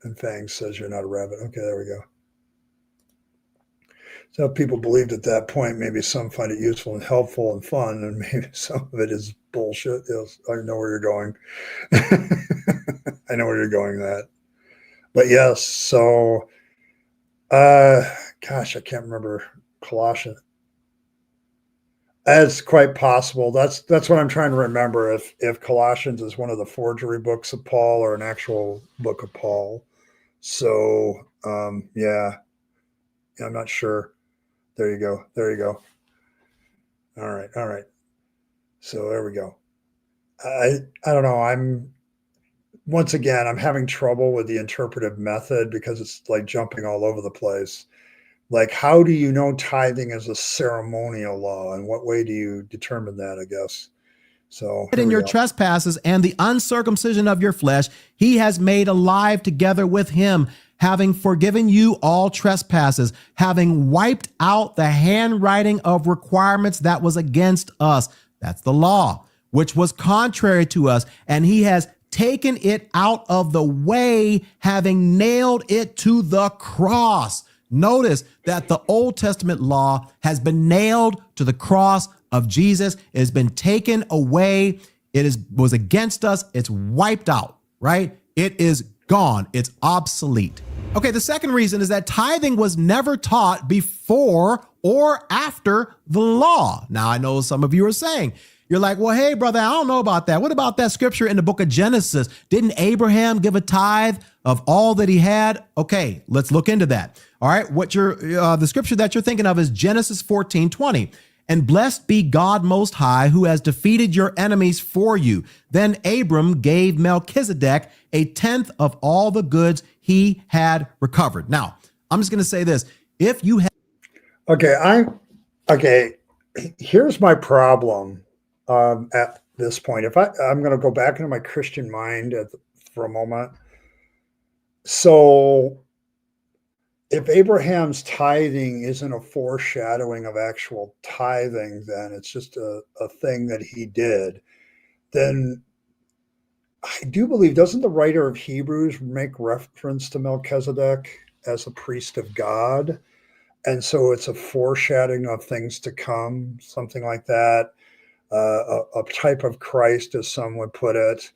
And Fang says you're not a rabbit. Okay, there we go. So people believed at that point, maybe some find it useful and helpful and fun, and maybe some of it is bullshit. Yes, I know where you're going. I know where you're going with that. But yes, so, gosh, I can't remember Colossians. It's quite possible. That's what I'm trying to remember, if Colossians is one of the forgery books of Paul or an actual book of Paul. So, yeah, I'm not sure. There you go. All right. So there we go. I don't know. I'm having trouble with the interpretive method because it's like jumping all over the place. Like, how do you know tithing is a ceremonial law? And what way do you determine that, I guess? So in your trespasses and the uncircumcision of your flesh, he has made alive together with him, having forgiven you all trespasses, having wiped out the handwriting of requirements that was against us. That's the law, which was contrary to us. And he has taken it out of the way, having nailed it to the cross. Notice that the Old Testament law has been nailed to the cross of Jesus. It has been taken away. It was against us. It's wiped out, right? It is gone. It's obsolete. Okay, the second reason is that tithing was never taught before or after the law. Now, I know some of you are saying, you're like, well, hey, brother, I don't know about that. What about that scripture in the book of Genesis? Didn't Abraham give a tithe of all that he had? Okay, let's look into that. All right, the scripture that you're thinking of is Genesis 14:20. And blessed be God Most High, who has defeated your enemies for you. Then Abram gave Melchizedek a tenth of all the goods he had recovered. Now, I'm just going to say this. If you have... Okay, here's my problem at this point. I'm going to go back into my Christian mind for a moment. So if Abraham's tithing isn't a foreshadowing of actual tithing, then it's just a thing that he did, then I do believe, doesn't the writer of Hebrews make reference to Melchizedek as a priest of God? And so it's a foreshadowing of things to come, something like that, a type of Christ, as some would put it.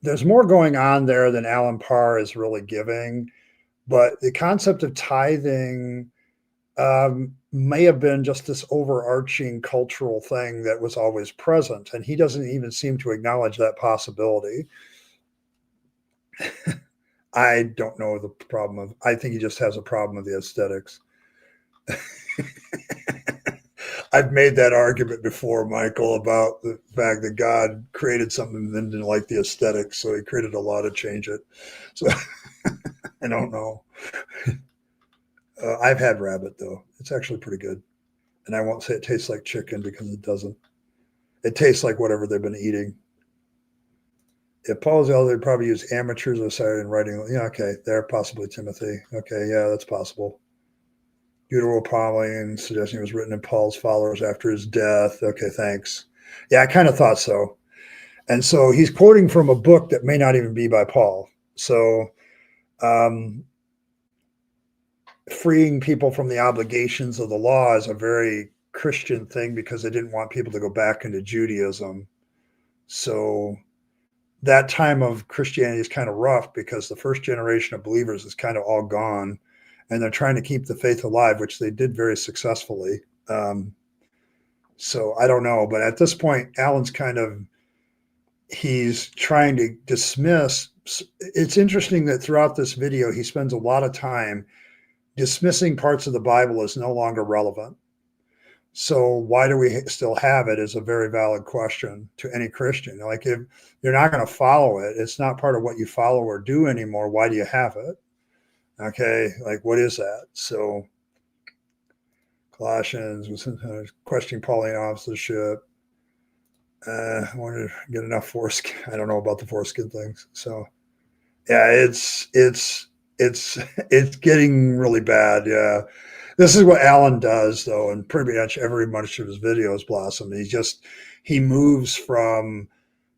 There's more going on there than Alan Parr is really giving. But the concept of tithing may have been just this overarching cultural thing that was always present. And he doesn't even seem to acknowledge that possibility. I don't know the problem I think he just has a problem with the aesthetics. I've made that argument before, Michael, about the fact that God created something and then didn't like the aesthetics. So he created a law to change it. So I don't know. I've had Rabyd, though. It's actually pretty good. And I won't say it tastes like chicken because it doesn't. It tastes like whatever they've been eating. If Paul's elder, they'd probably use amateurs or cited in writing. Yeah, okay, there, possibly Timothy. Okay, yeah, that's possible. Deuteronomy suggesting it was written in Paul's followers after his death. Okay, thanks. Yeah, I kind of thought so. And so he's quoting from a book that may not even be by Paul. So freeing people from the obligations of the law is a very Christian thing because they didn't want people to go back into Judaism. So that time of Christianity is kind of rough because the first generation of believers is kind of all gone, and they're trying to keep the faith alive, which they did very successfully. So I don't know, but at this point, Alan's he's trying to dismiss. It's interesting that throughout this video, he spends a lot of time dismissing parts of the Bible as no longer relevant. So why do we still have it is a very valid question to any Christian. Like, if you're not going to follow it, it's not part of what you follow or do anymore. Why do you have it? Okay, like, what is that? So Colossians was questioning Pauline officership. I wanted to get enough foreskin. I don't know about the foreskin things. So yeah, it's getting really bad. Yeah. This is what Alan does, though, and pretty much every much of his videos, Blossom. He moves from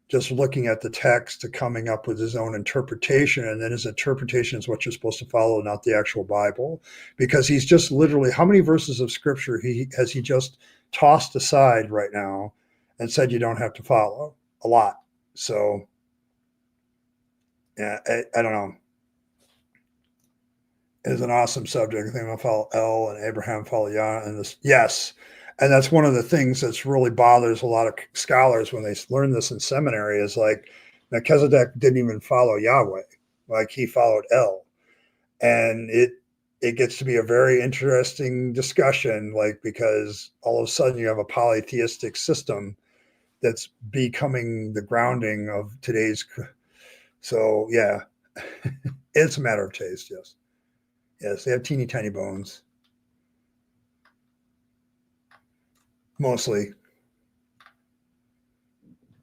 just looking at the text to coming up with his own interpretation, and then his interpretation is what you're supposed to follow, not the actual Bible, because he's just literally, how many verses of scripture has he just tossed aside right now and said you don't have to follow? A lot. So yeah, I don't know. Is an awesome subject. I think I'll follow Earl and Abraham follow Yah and this. Yes. And that's one of the things that's really bothers a lot of scholars when they learn this in seminary is like Melchizedek didn't even follow Yahweh. Like, he followed El. And it gets to be a very interesting discussion, like, because all of a sudden you have a polytheistic system that's becoming the grounding of today's. So yeah, it's a matter of taste. Yes. Yes, they have teeny tiny bones. Mostly.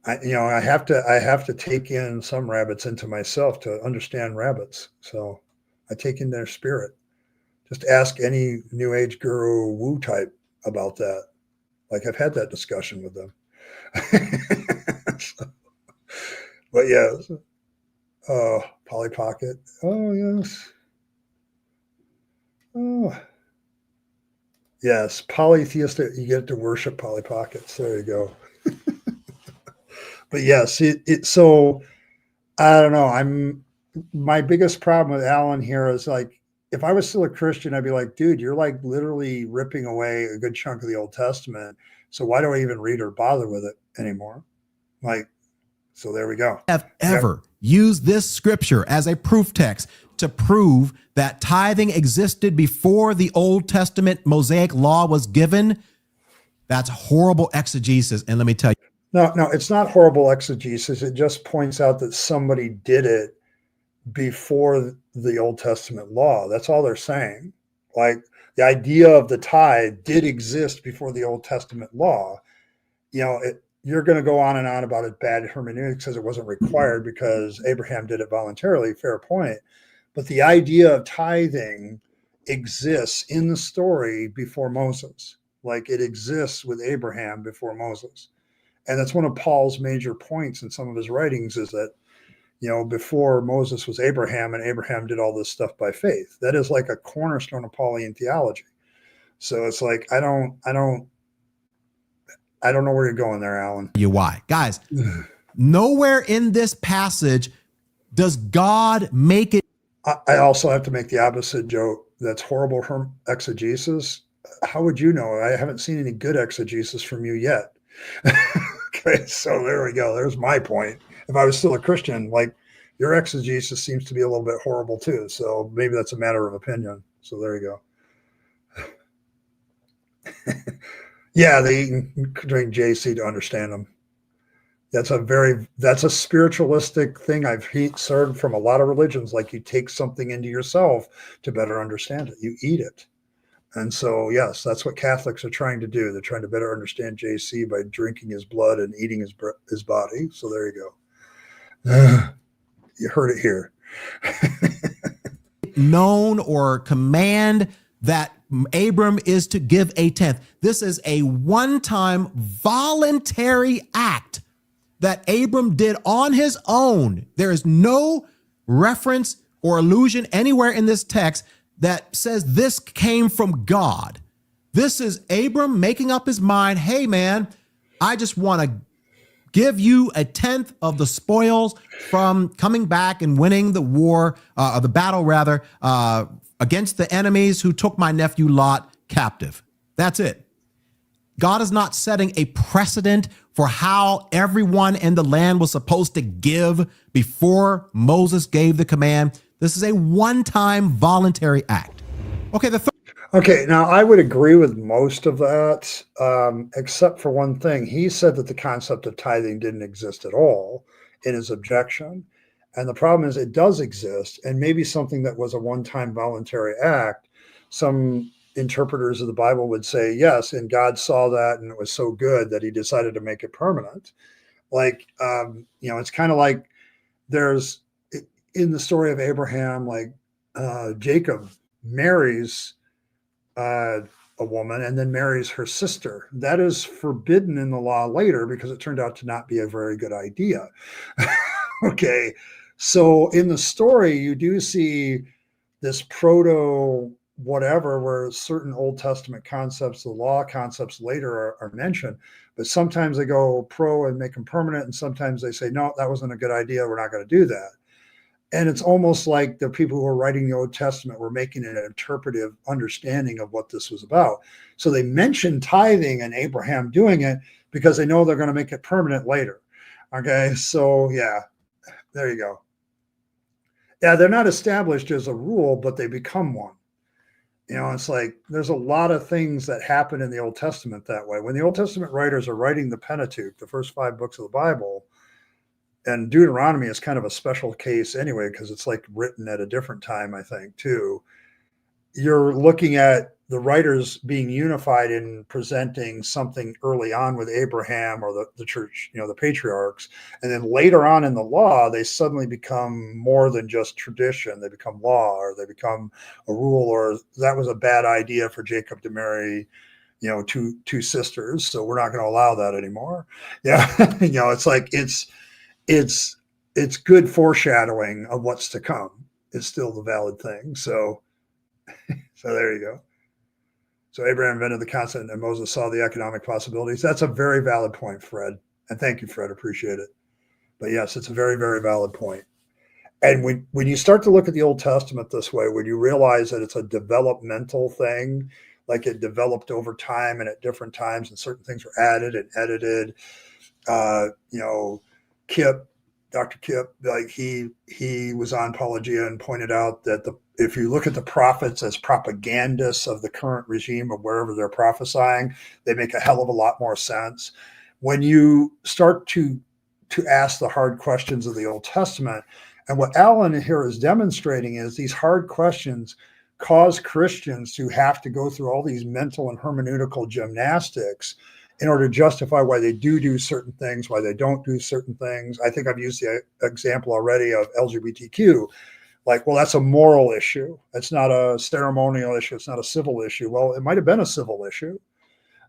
I have to take in some rabbits into myself to understand rabbits. So I take in their spirit. Just ask any New Age guru woo type about that. Like, I've had that discussion with them. But yeah. Polly Pocket. Oh yes. Oh, yes, polytheistic. You get to worship Polly Pockets. There you go. But yes, so I don't know. my biggest problem with Alan here is like, if I was still a Christian, I'd be like, dude, you're like literally ripping away a good chunk of the Old Testament. So why do I even read or bother with it anymore? Like, so there we go. Have ever used this scripture as a proof text to prove that tithing existed before the Old Testament Mosaic law was given? That's horrible exegesis. And let me tell you. No, it's not horrible exegesis. It just points out that somebody did it before the Old Testament law. That's all they're saying. Like, the idea of the tithe did exist before the Old Testament law. You know, you're going to go on and on about it, bad hermeneutics, because it wasn't required because Abraham did it voluntarily. Fair point. But the idea of tithing exists in the story before Moses. Like, it exists with Abraham before Moses. And that's one of Paul's major points in some of his writings, is that, you know, before Moses was Abraham, and Abraham did all this stuff by faith. That is like a cornerstone of Pauline theology. So it's like, I don't know where you're going there, Alan. Why? Guys, nowhere in this passage does God make it. I also have to make the opposite joke. That's horrible exegesis. How would you know? I haven't seen any good exegesis from you yet. Okay, so there we go. There's my point. If I was still a Christian, like, your exegesis seems to be a little bit horrible too. So maybe that's a matter of opinion. So there you go. Yeah, they drink JC to understand them. That's a spiritualistic thing I've heard from a lot of religions. Like, you take something into yourself to better understand it. You eat it. And so, yes, that's what Catholics are trying to do. They're trying to better understand JC by drinking his blood and eating his body. So there you go. You heard it here. Known or command that Abram is to give a tenth. This is a one-time voluntary act that Abram did on his own. There is no reference or allusion anywhere in this text that says this came from God. This is Abram making up his mind. Hey, man, I just want to give you a tenth of the spoils from coming back and winning the war, the battle rather, against the enemies who took my nephew Lot captive. That's it. God is not setting a precedent for how everyone in the land was supposed to give before Moses gave the command. This is a one-time voluntary act. Okay, Okay, now I would agree with most of that, except for one thing. He said that the concept of tithing didn't exist at all in his objection. And the problem is it does exist, and maybe something that was a one-time voluntary act. Some interpreters of the Bible would say, yes, and God saw that, and it was so good that he decided to make it permanent. Like, you know, it's kind of like there's, in the story of Abraham, like Jacob marries a woman and then marries her sister. That is forbidden in the law later because it turned out to not be a very good idea. Okay, so in the story, you do see this proto whatever, where certain Old Testament concepts, the law concepts later are mentioned, but sometimes they go pro and make them permanent, and sometimes they say, no, that wasn't a good idea, we're not going to do that. And it's almost like the people who are writing the Old Testament were making an interpretive understanding of what this was about. So they mention tithing and Abraham doing it because they know they're going to make it permanent later. Okay, so yeah, there you go. Yeah, they're not established as a rule, but they become one. You know, it's like there's a lot of things that happen in the Old Testament that way. When the Old Testament writers are writing the Pentateuch, the first 5 books of the Bible, and Deuteronomy is kind of a special case anyway, because it's like written at a different time, I think, too. You're looking at the writers being unified in presenting something early on with Abraham or the church, you know, the patriarchs. And then later on in the law, they suddenly become more than just tradition. They become law, or they become a rule, or that was a bad idea for Jacob to marry, you know, two sisters. So we're not going to allow that anymore. Yeah. You know, it's like, it's good foreshadowing of what's to come. It's still the valid thing. So there you go. So Abraham invented the concept and Moses saw the economic possibilities. That's a very valid point, Fred. And thank you, Fred. Appreciate it. But yes, it's a very, very valid point. And when you start to look at the Old Testament this way, when you realize that it's a developmental thing, like it developed over time and at different times, and certain things were added and edited. Dr. Kip, like he was on Apologia and pointed out that if you look at the prophets as propagandists of the current regime of wherever they're prophesying, they make a hell of a lot more sense. When you start to ask the hard questions of the Old Testament, and what Alan here is demonstrating is these hard questions cause Christians to have to go through all these mental and hermeneutical gymnastics in order to justify why they do certain things, why they don't do certain things. I think I've used the example already of LGBTQ. Like, well, that's a moral issue. It's not a ceremonial issue. It's not a civil issue. Well, it might have been a civil issue.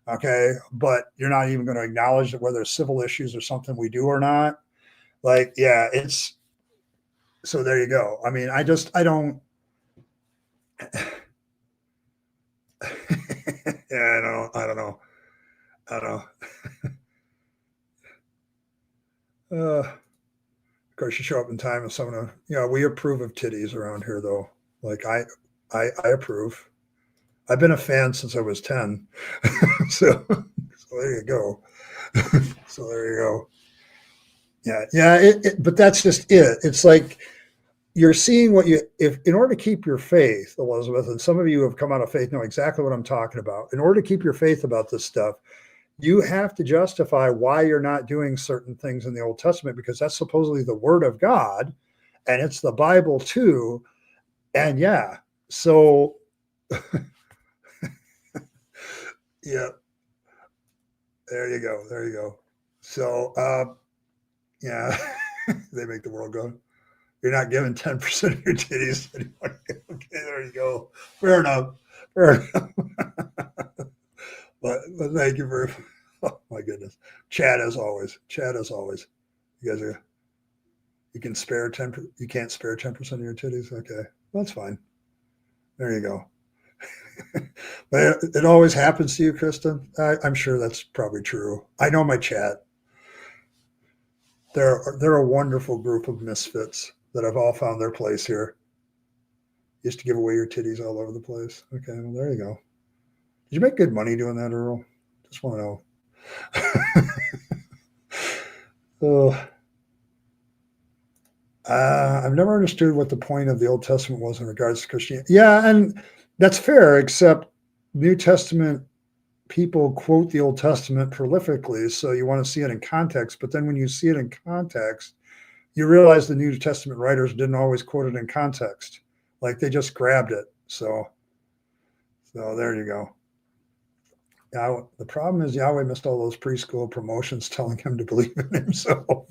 Okay. But you're not even going to acknowledge that whether civil issues are something we do or not. Like, yeah, so there you go. I mean, I don't, yeah, I don't know. Of course, you show up in time and someone, we approve of titties around here, though. Like I approve. I've been a fan since I was 10. so there you go. So there you go. Yeah. But that's just it. It's like you're seeing if in order to keep your faith, Elizabeth, and some of you have come out of faith know exactly what I'm talking about. In order to keep your faith about this stuff, you have to justify why you're not doing certain things in the Old Testament, because that's supposedly the word of God and it's the Bible too. And yeah, so yeah, there you go. So, yeah, they make the world go. You're not giving 10% of your titties to anyone. Okay, there you go. Fair enough. But thank you for, oh my goodness. Chat as always. You guys you can spare 10%. You can't spare 10% of your titties. Okay. Well, that's fine. There you go. But it always happens to you, Kristen. I'm sure that's probably true. I know my chat. They're a wonderful group of misfits that have all found their place here. Used to give away your titties all over the place. Okay, well, there you go. Did you make good money doing that, Earl? Just want to know. I've never understood what the point of the Old Testament was in regards to Christianity. Yeah, and that's fair, except New Testament people quote the Old Testament prolifically, so you want to see it in context. But then when you see it in context, you realize the New Testament writers didn't always quote it in context. Like they just grabbed it. So there you go. The problem is Yahweh missed all those preschool promotions telling him to believe in himself.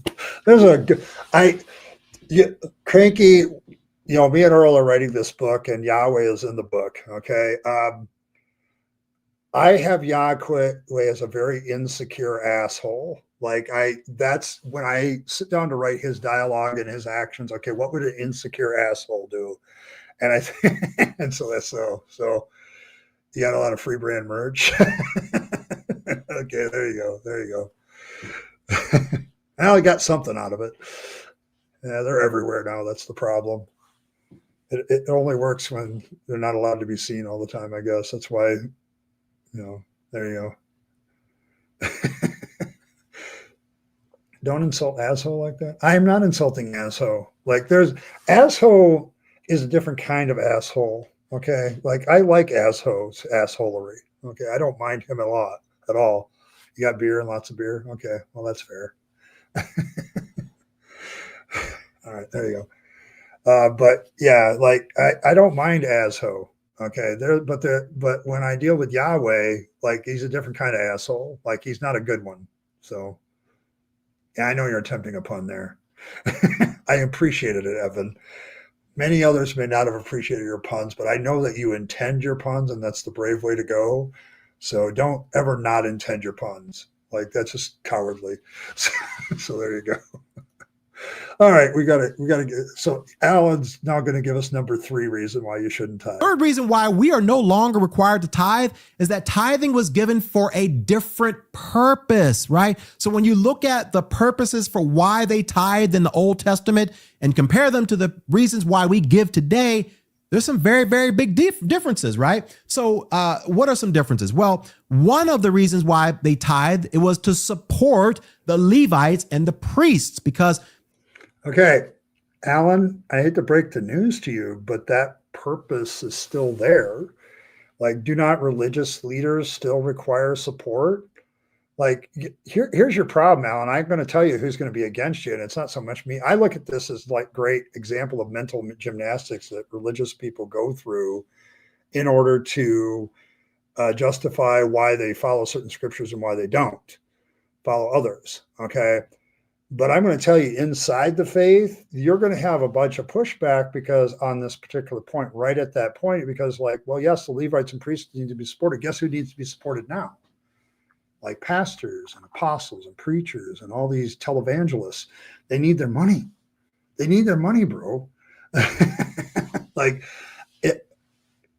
Cranky, me and Earl are writing this book and Yahweh is in the book. Okay. I have Yahweh as a very insecure asshole. Like that's when I sit down to write his dialogue and his actions. Okay. What would an insecure asshole do? And and so that's so you got a lot of free brand merch. Okay. There you go. I only got something out of it. Yeah, they're everywhere now. That's the problem. It only works when they're not allowed to be seen all the time, I guess. That's why, there you go. Don't insult asshole like that. I am not insulting asshole. Like asshole is a different kind of asshole. Okay. Like I like assholery. Okay. I don't mind him a lot at all. You got beer and lots of beer. Okay. Well, that's fair. All right, there you go. But yeah, like I don't mind asshole. Okay, but when I deal with Yahweh, like he's a different kind of asshole. Like he's not a good one. So yeah, I know you're attempting a pun there. I appreciated it, Evan. Many others may not have appreciated your puns, but I know that you intend your puns, and that's the brave way to go. So don't ever not intend your puns. Like that's just cowardly. So there you go. All right, we got to get. So Alan's now going to give us number 3 reason why you shouldn't tithe. Third reason why we are no longer required to tithe is that tithing was given for a different purpose, right? So when you look at the purposes for why they tithed in the Old Testament and compare them to the reasons why we give today, there's some very, very big differences, right? So what are some differences? Well, one of the reasons why they tithed, it was to support the Levites and the priests because... Okay, Alan, I hate to break the news to you, but that purpose is still there. Like, do not religious leaders still require support? Like, here's your problem, Alan. I'm going to tell you who's going to be against you, and it's not so much me. I look at this as like great example of mental gymnastics that religious people go through in order to justify why they follow certain scriptures and why they don't follow others. Okay. But I'm going to tell you, inside the faith, you're going to have a bunch of pushback because on this particular point, right at that point, because like, well, yes, the Levites and priests need to be supported. Guess who needs to be supported now? Like pastors and apostles and preachers and all these televangelists. They need their money. They need their money, bro. Like it.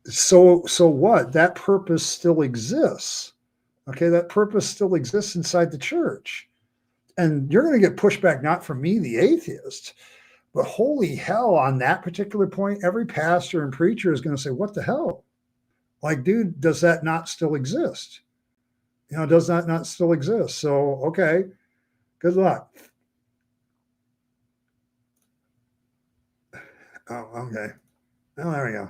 So what? That purpose still exists. Okay, that purpose still exists inside the church. And you're going to get pushback, not from me, the atheist, but holy hell, on that particular point, every pastor and preacher is going to say, what the hell? Like, dude, does that not still exist? You know, does that not still exist? So, okay, good luck. Oh, okay. Oh, there we go.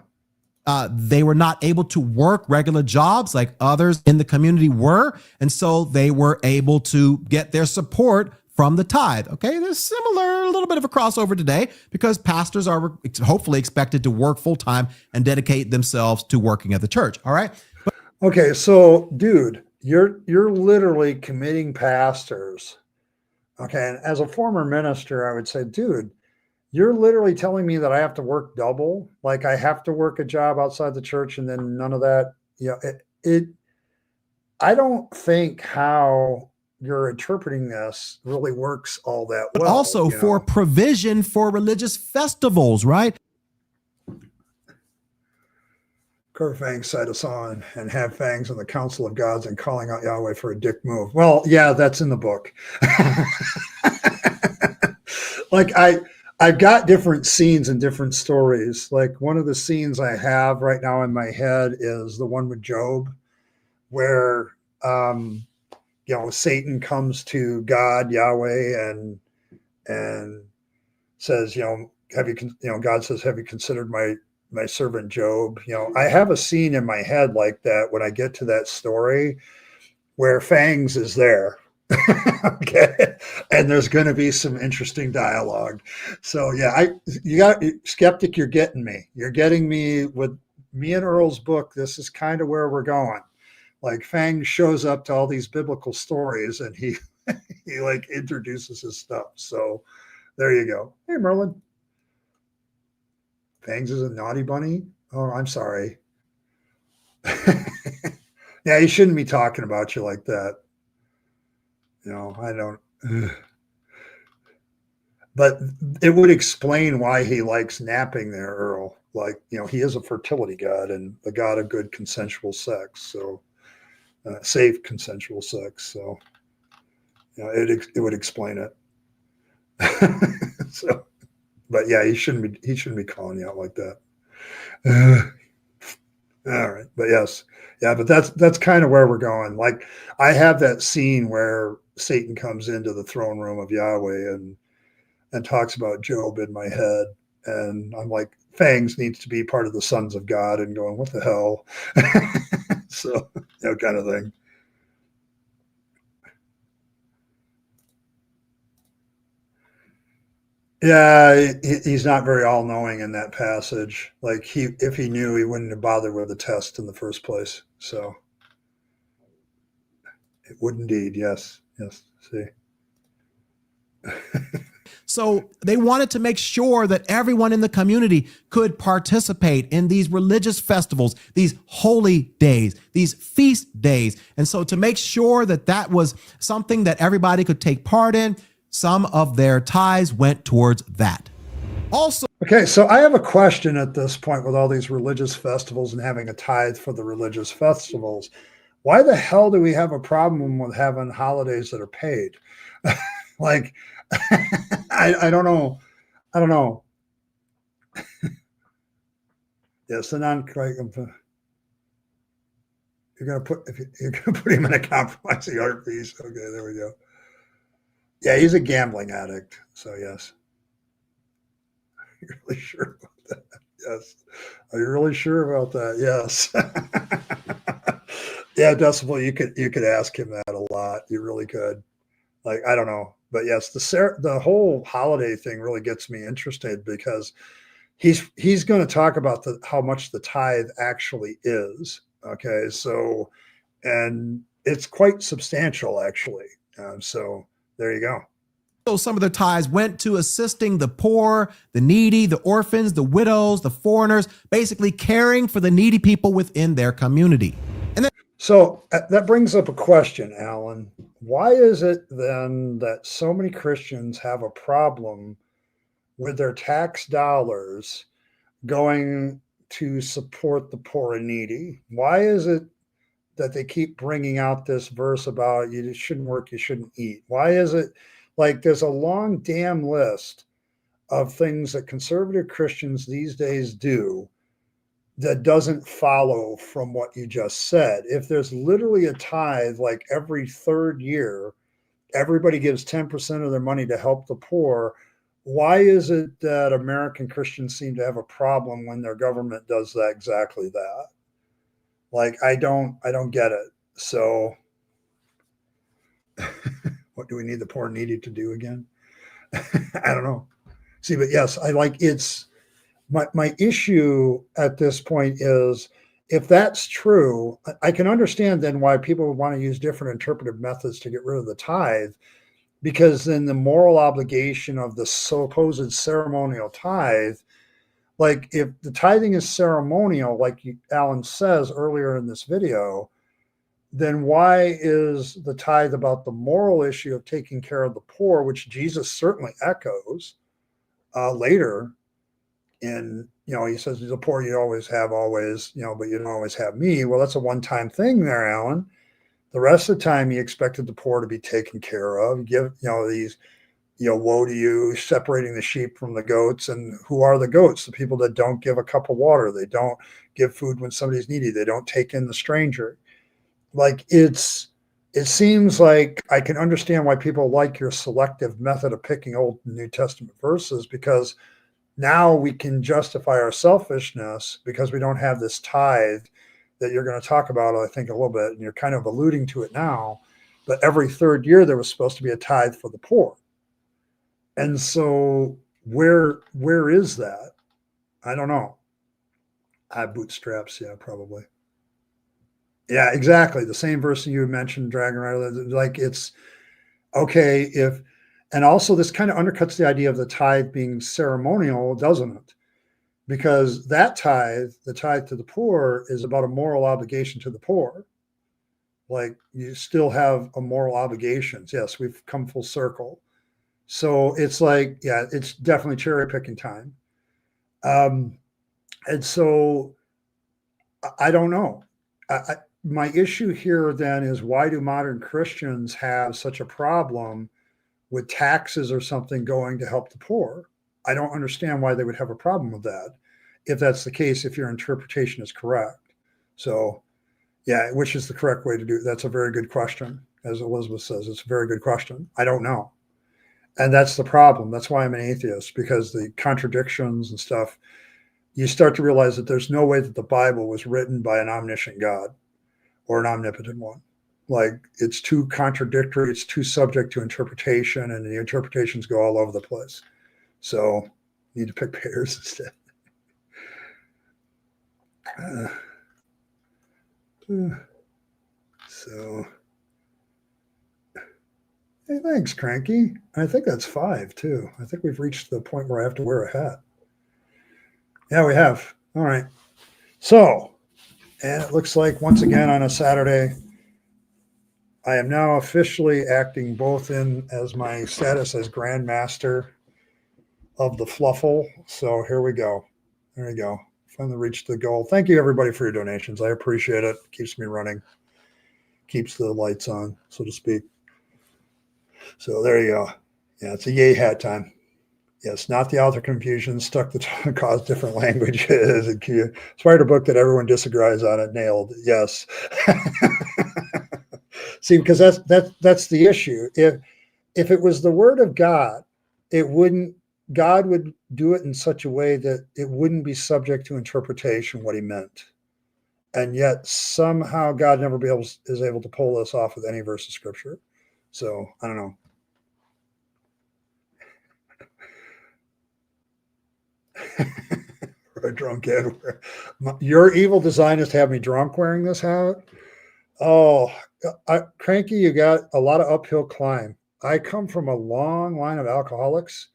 They were not able to work regular jobs like others in the community were. And so they were able to get their support from the tithe. Okay, there's a little bit of a crossover today because pastors are hopefully expected to work full time and dedicate themselves to working at the church. All right. Okay, so dude, you're literally committing pastors. Okay, and as a former minister, I would say, dude, you're literally telling me that I have to work double, like I have to work a job outside the church and then none of that. You know, I don't think how you're interpreting this really works all that well. But also for provision for religious festivals, right? Curve fangs sight us on and have fangs in the council of gods and calling out Yahweh for a dick move. Well, yeah, that's in the book. Like I've got different scenes and different stories. Like one of the scenes I have right now in my head is the one with Job, where Satan comes to God, Yahweh, and says, God says, have you considered my servant Job? I have a scene in my head like that when I get to that story where Fangs is there. Okay. And there's going to be some interesting dialogue. So yeah, you got skeptic. You're getting me. You're getting me with me and Earl's book. This is kind of where we're going. Like Fang shows up to all these biblical stories and he like introduces his stuff. So there you go. Hey, Merlin. Fangs is a naughty bunny. Oh, I'm sorry. Yeah, he shouldn't be talking about you like that. I don't. But it would explain why he likes napping there, Earl. Like, he is a fertility god and the god of good consensual sex. So safe consensual sex. So, it would explain it. So, but yeah, he shouldn't be calling you out like that. All right. But yes. Yeah. But that's kind of where we're going. Like I have that scene where Satan comes into the throne room of Yahweh and talks about Job in my head. And I'm like, Fangs needs to be part of the sons of God and going, what the hell? So, kind of thing. Yeah, he's not very all-knowing in that passage. Like if he knew, he wouldn't have bothered with the test in the first place. So it would indeed, yes. See. So they wanted to make sure that everyone in the community could participate in these religious festivals, these holy days, these feast days. And so to make sure that that was something that everybody could take part in, some of their tithes went towards that. Also, okay, so I have a question at this point with all these religious festivals and having a tithe for the religious festivals. Why the hell do we have a problem with having holidays that are paid? Like, I don't know. I don't know. Yes, the you're gonna put you're gonna put him in a compromising art piece. Okay, there we go. Yeah, he's a gambling addict. So yes. You're really sure about that? Yes. Are you really sure about that? Yes. Yeah, Decibel, you could ask him that a lot. You really could. Like, I don't know. But yes, the whole holiday thing really gets me interested because he's going to talk about how much the tithe actually is. Okay, so and it's quite substantial actually. So there you go. So some of the tithes went to assisting the poor, the needy, the orphans, the widows, the foreigners, basically caring for the needy people within their community. And then, so that brings up a question, Alan. Why is it then that so many Christians have a problem with their tax dollars going to support the poor and needy? Why is it that they keep bringing out this verse about you shouldn't work, you shouldn't eat? Why is it like there's a long damn list of things that conservative Christians these days do that doesn't follow from what you just said? If there's literally a tithe, like every third year, everybody gives 10% of their money to help the poor. Why is it that American Christians seem to have a problem when their government does that exactly that? Like, I don't get it. So what do we need the poor and needy to do again? I don't know. See, but yes, I like it's my issue at this point is if that's true, I can understand then why people would want to use different interpretive methods to get rid of the tithe, because then the moral obligation of the supposed ceremonial tithe, like if the tithing is ceremonial, like Alan says earlier in this video, then why is the tithe about the moral issue of taking care of the poor, which Jesus certainly echoes later in, he says, the poor you always have, always, but you don't always have me. Well, that's a one-time thing there, Alan. The rest of the time, he expected the poor to be taken care of. Give, these, woe to you, separating the sheep from the goats. And who are the goats? The people that don't give a cup of water. They don't give food when somebody's needy. They don't take in the stranger. Like it seems like I can understand why people like your selective method of picking Old and New Testament verses, because now we can justify our selfishness because we don't have this tithe that you're going to talk about, I think, a little bit, and you're kind of alluding to it now. But every third year there was supposed to be a tithe for the poor. And so where is that? I don't know. Bootstraps, yeah, probably. Yeah, exactly. The same verse you mentioned, Dragon Rider, like it's okay if, and also this kind of undercuts the idea of the tithe being ceremonial, doesn't it? Because that tithe, the tithe to the poor, is about a moral obligation to the poor. Like you still have a moral obligations. Yes, we've come full circle. So it's like, yeah, it's definitely cherry picking time. And so I don't know. My issue here then is, why do modern Christians have such a problem with taxes or something going to help the poor? I don't understand why they would have a problem with that, if that's the case, if your interpretation is correct. So, yeah, which is the correct way to do it? That's a very good question. As Elizabeth says, it's a very good question. I don't know. And that's the problem. That's why I'm an atheist, because the contradictions and stuff, you start to realize that there's no way that the Bible was written by an omniscient God or an omnipotent one. Like, it's too contradictory, it's too subject to interpretation, and the interpretations go all over the place. So you need to pick pairs instead. So, hey, thanks, Cranky. I think that's 5 too. I think we've reached the point where I have to wear a hat. Yeah, we have. All right. So, and it looks like once again on a Saturday, I am now officially acting both in as my status as Grandmaster of the Fluffle. So here we go. There we go. Finally reached the goal. Thank you, everybody, for your donations. I appreciate it. Keeps me running. Keeps the lights on, so to speak. So there you go. Yeah, it's a yay hat time. Yes, not the author confusion, stuck to cause different languages. Inspired a book that everyone disagrees on it. Nailed. Yes. See, because that's the issue. If it was the word of God, God would do it in such a way that it wouldn't be subject to interpretation what he meant. And yet somehow God never is able to pull this off with any verse of scripture. So I don't know. Drunk head. Your evil design is to have me drunk wearing this hat. Oh, Cranky, you got a lot of uphill climb. I come from a long line of alcoholics,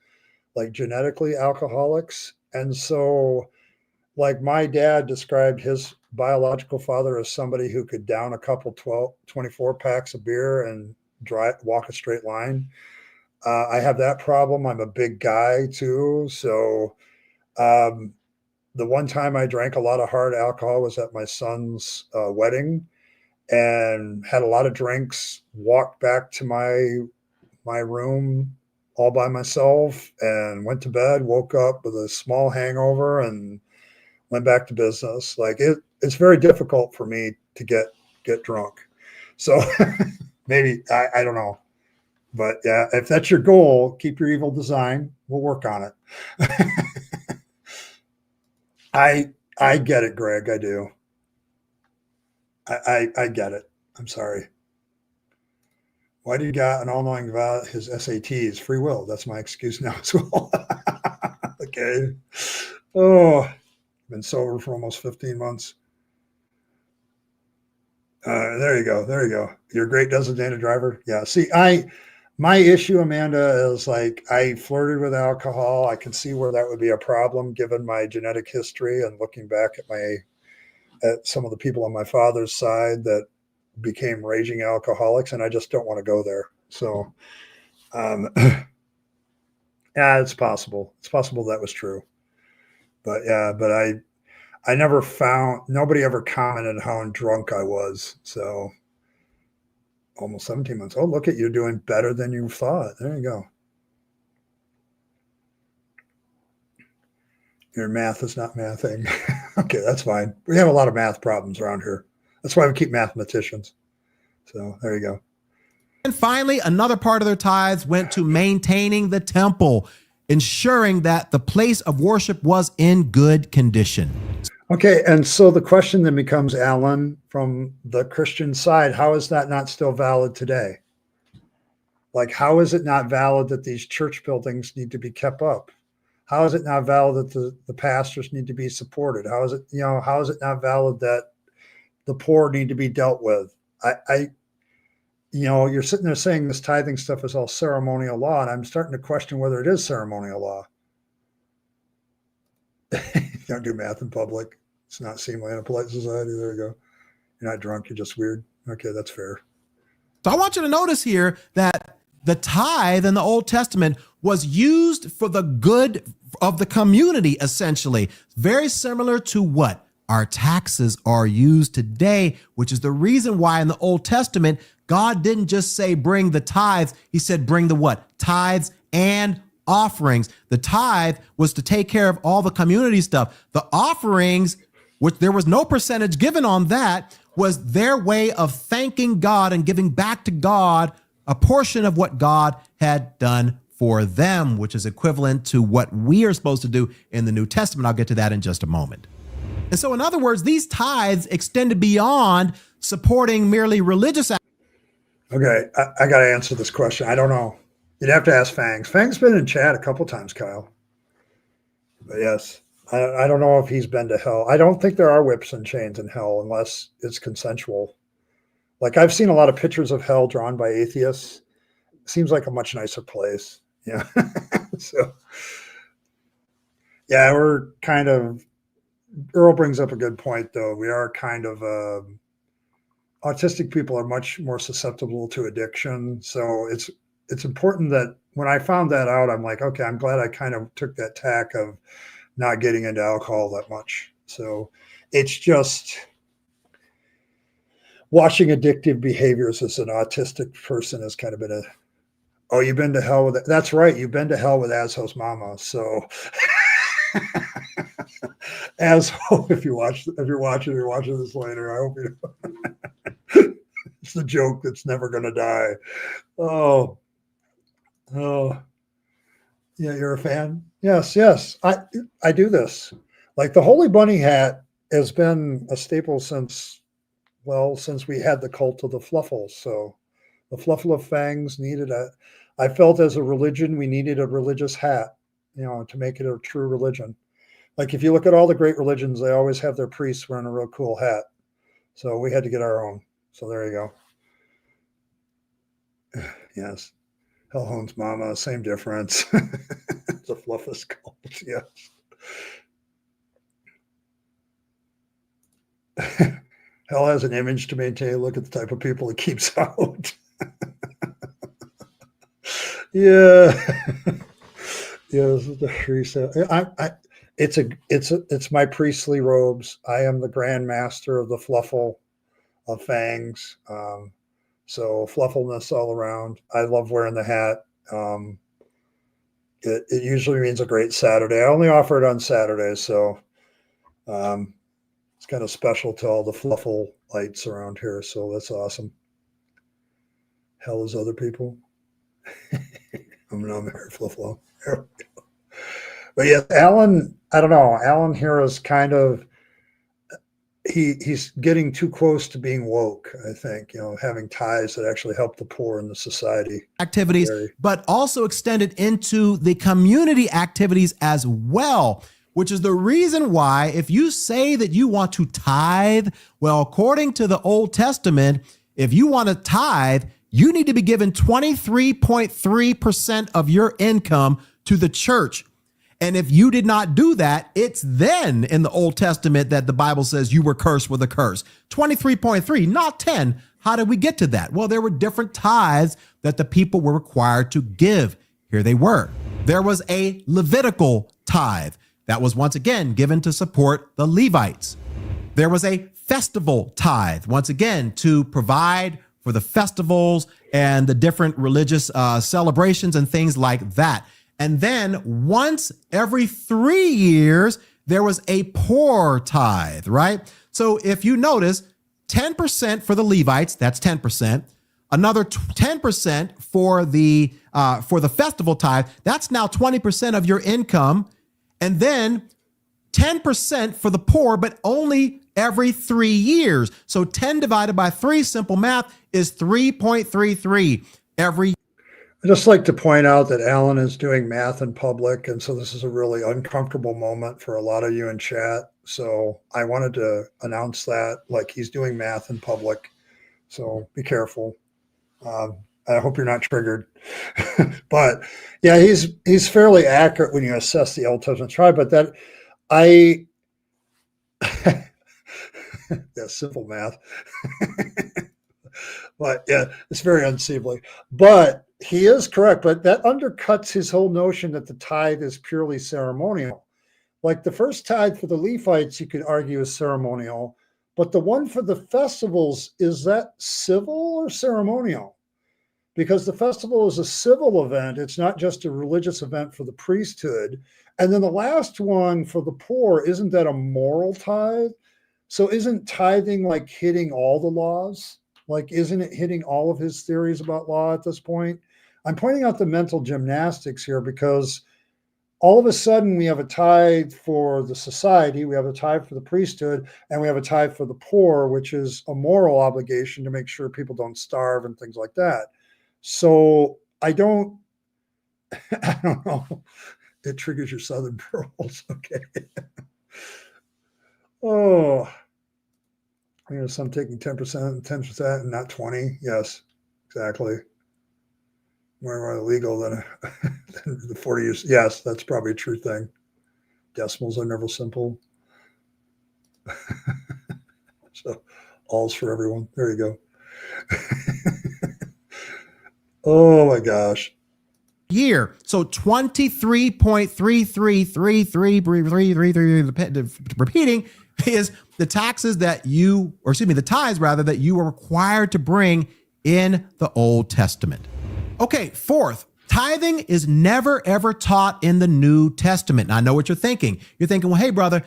like genetically alcoholics. And so, like, my dad described his biological father as somebody who could down a couple 24 packs of beer and walk a straight line. I have that problem. I'm a big guy too. So, the one time I drank a lot of hard alcohol was at my son's wedding, and had a lot of drinks, walked back to my room all by myself and went to bed, woke up with a small hangover and went back to business. Like it's very difficult for me to get drunk. So maybe I don't know. But yeah, if that's your goal, keep your evil design. We'll work on it. I get it, Greg. I do. I get it. I'm sorry. Why do you got an all-knowing about his SATs? Free will. That's my excuse now as well. Okay. Oh, been sober for almost 15 months. There you go. There you go. You're a great designated driver. Yeah. See, my issue, Amanda, is like I flirted with alcohol. I can see where that would be a problem given my genetic history and looking back at some of the people on my father's side that became raging alcoholics, and I just don't want to go there. So, yeah, it's possible. It's possible that was true. But yeah, but I never found, nobody ever commented how drunk I was. So almost 17 months. Oh, look at you doing better than you thought. There you go. Your math is not mathing. Okay, that's fine. We have a lot of math problems around here. That's why we keep mathematicians. So there you go. And finally, another part of their tithes went to maintaining the temple, ensuring that the place of worship was in good condition. Okay, and so the question then becomes, Alan, from the Christian side, how is that not still valid today? Like, how is it not valid that these church buildings need to be kept up? How is it not valid that the pastors need to be supported? How is it not valid that the poor need to be dealt with? You're sitting there saying this tithing stuff is all ceremonial law, and I'm starting to question whether it is ceremonial law. You don't do math in public. It's not seemly in a polite society. There you go. You're not drunk. You're just weird. Okay, that's fair. So I want you to notice here that the tithe in the Old Testament was used for the good of the community, essentially. Very similar to what our taxes are used today, which is the reason why in the Old Testament, God didn't just say bring the tithes. He said bring the what? Tithes and offerings. The tithe was to take care of all the community stuff. The offerings, which there was no percentage given on that, was their way of thanking God and giving back to God a portion of what God had done for them, which is equivalent to what we are supposed to do in the New Testament. I'll get to that in just a moment. And so, in other words, these tithes extended beyond supporting merely religious. Okay, I got to answer this question. I don't know. You'd have to ask Fangs. Fangs been in chat a couple times, Kyle. But yes, I don't know if he's been to hell. I don't think there are whips and chains in hell unless it's consensual. Like, I've seen a lot of pictures of hell drawn by atheists. It seems like a much nicer place. Yeah. So, yeah, we're kind of, Earl brings up a good point, though. We are kind of a autistic people are much more susceptible to addiction. So it's important that when I found that out, I'm like, okay, I'm glad I kind of took that tack of not getting into alcohol that much. So it's just watching addictive behaviors as an autistic person has kind of been oh, you've been to hell with it. That's right. You've been to hell with Asho's mama. So Asho, if you're watching this later, I hope you it's the joke that's never going to die. Oh, yeah, you're a fan? Yes. I do this. Like the Holy Bunny hat has been a staple since we had the cult of the Fluffles. So the Fluffle of Fangs I felt as a religion, we needed a religious hat, to make it a true religion. Like if you look at all the great religions, they always have their priests wearing a real cool hat. So we had to get our own. So there you go. Yes. Hellhound's mama, same difference. It's a Fluffus cult, yes. Hell has an image to maintain. Look at the type of people it keeps out. Yeah. Yes, the priest. It's my priestly robes. I am the Grand Master of the Fluffle of Fangs. So fluffulness all around. I love wearing the hat. It usually means a great Saturday. I only offer it on Saturdays, so it's kind of special to all the fluffle lights around here. So that's awesome. Hell is other people. I'm here, fluffle. But yeah, Alan, I don't know. Alan here is kind of he's getting too close to being woke, I think, having ties that actually help the poor in the society. Activities, but also extended into the community activities as well, which is the reason why if you say that you want to tithe, well, according to the Old Testament, if you want to tithe, you need to be given 23.3% of your income to the church. And if you did not do that, it's then in the Old Testament that the Bible says you were cursed with a curse. 23.3, not 10. How did we get to that? Well, there were different tithes that the people were required to give. Here they were. There was a Levitical tithe that was once again given to support the Levites. There was a festival tithe, once again, to provide for the festivals and the different religious celebrations and things like that. And then once every 3 years, there was a poor tithe, right? So if you notice, 10% for the Levites, that's 10%. Another 10% for the festival tithe, that's now 20% of your income. And then 10% for the poor, but only every 3 years. So 10 divided by 3, simple math, is 3.33 every. I'd just like to point out that Alan is doing math in public, and so this is a really uncomfortable moment for a lot of you in chat. So I wanted to announce that, like, he's doing math in public. So be careful. I hope you're not triggered. But yeah, he's fairly accurate when you assess the Old Testament tribe, but that yeah, simple math. But yeah, it's very unseemly. But he is correct. But that undercuts his whole notion that the tithe is purely ceremonial. Like the first tithe for the Levites, you could argue is ceremonial. But the one for the festivals, is that civil or ceremonial? Because the festival is a civil event. It's not just a religious event for the priesthood. And then the last one for the poor, isn't that a moral tithe? So isn't tithing like hitting all the laws? Like, isn't it hitting all of his theories about law at this point? I'm pointing out the mental gymnastics here because all of a sudden we have a tithe for the society, we have a tithe for the priesthood, and we have a tithe for the poor, which is a moral obligation to make sure people don't starve and things like that. So I don't know. It triggers your Southern pearls. Okay. Oh. Some taking 10%, 10% and not 20. Yes, exactly. More illegal than the 40 years. Yes, that's probably a true thing. Decimals are never simple. So All's for everyone. There you go. Oh my gosh. Year. So 23.333333 repeating is the taxes that you, or excuse me, the tithes rather, that you were required to bring in the Old Testament. Okay, fourth, tithing is never ever taught in the New Testament. Now I know what you're thinking. You're thinking, well, hey brother,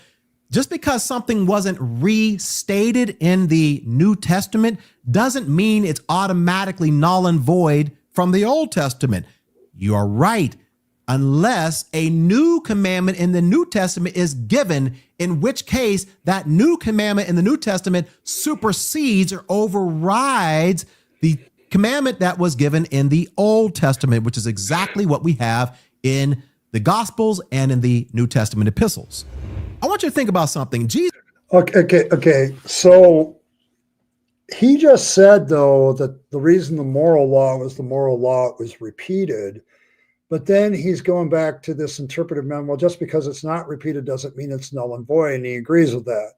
just because something wasn't restated in the New Testament doesn't mean it's automatically null and void from the Old Testament. You are right, unless a new commandment in the New Testament is given, in which case that new commandment in the New Testament supersedes or overrides the commandment that was given in the Old Testament, which is exactly what we have in the Gospels and in the New Testament epistles. I want you to think about something. Jesus. Okay. So he just said, though, that the reason the moral law was repeated, but then he's going back to this interpretive memo. Well, just because it's not repeated doesn't mean it's null and void, and he agrees with that.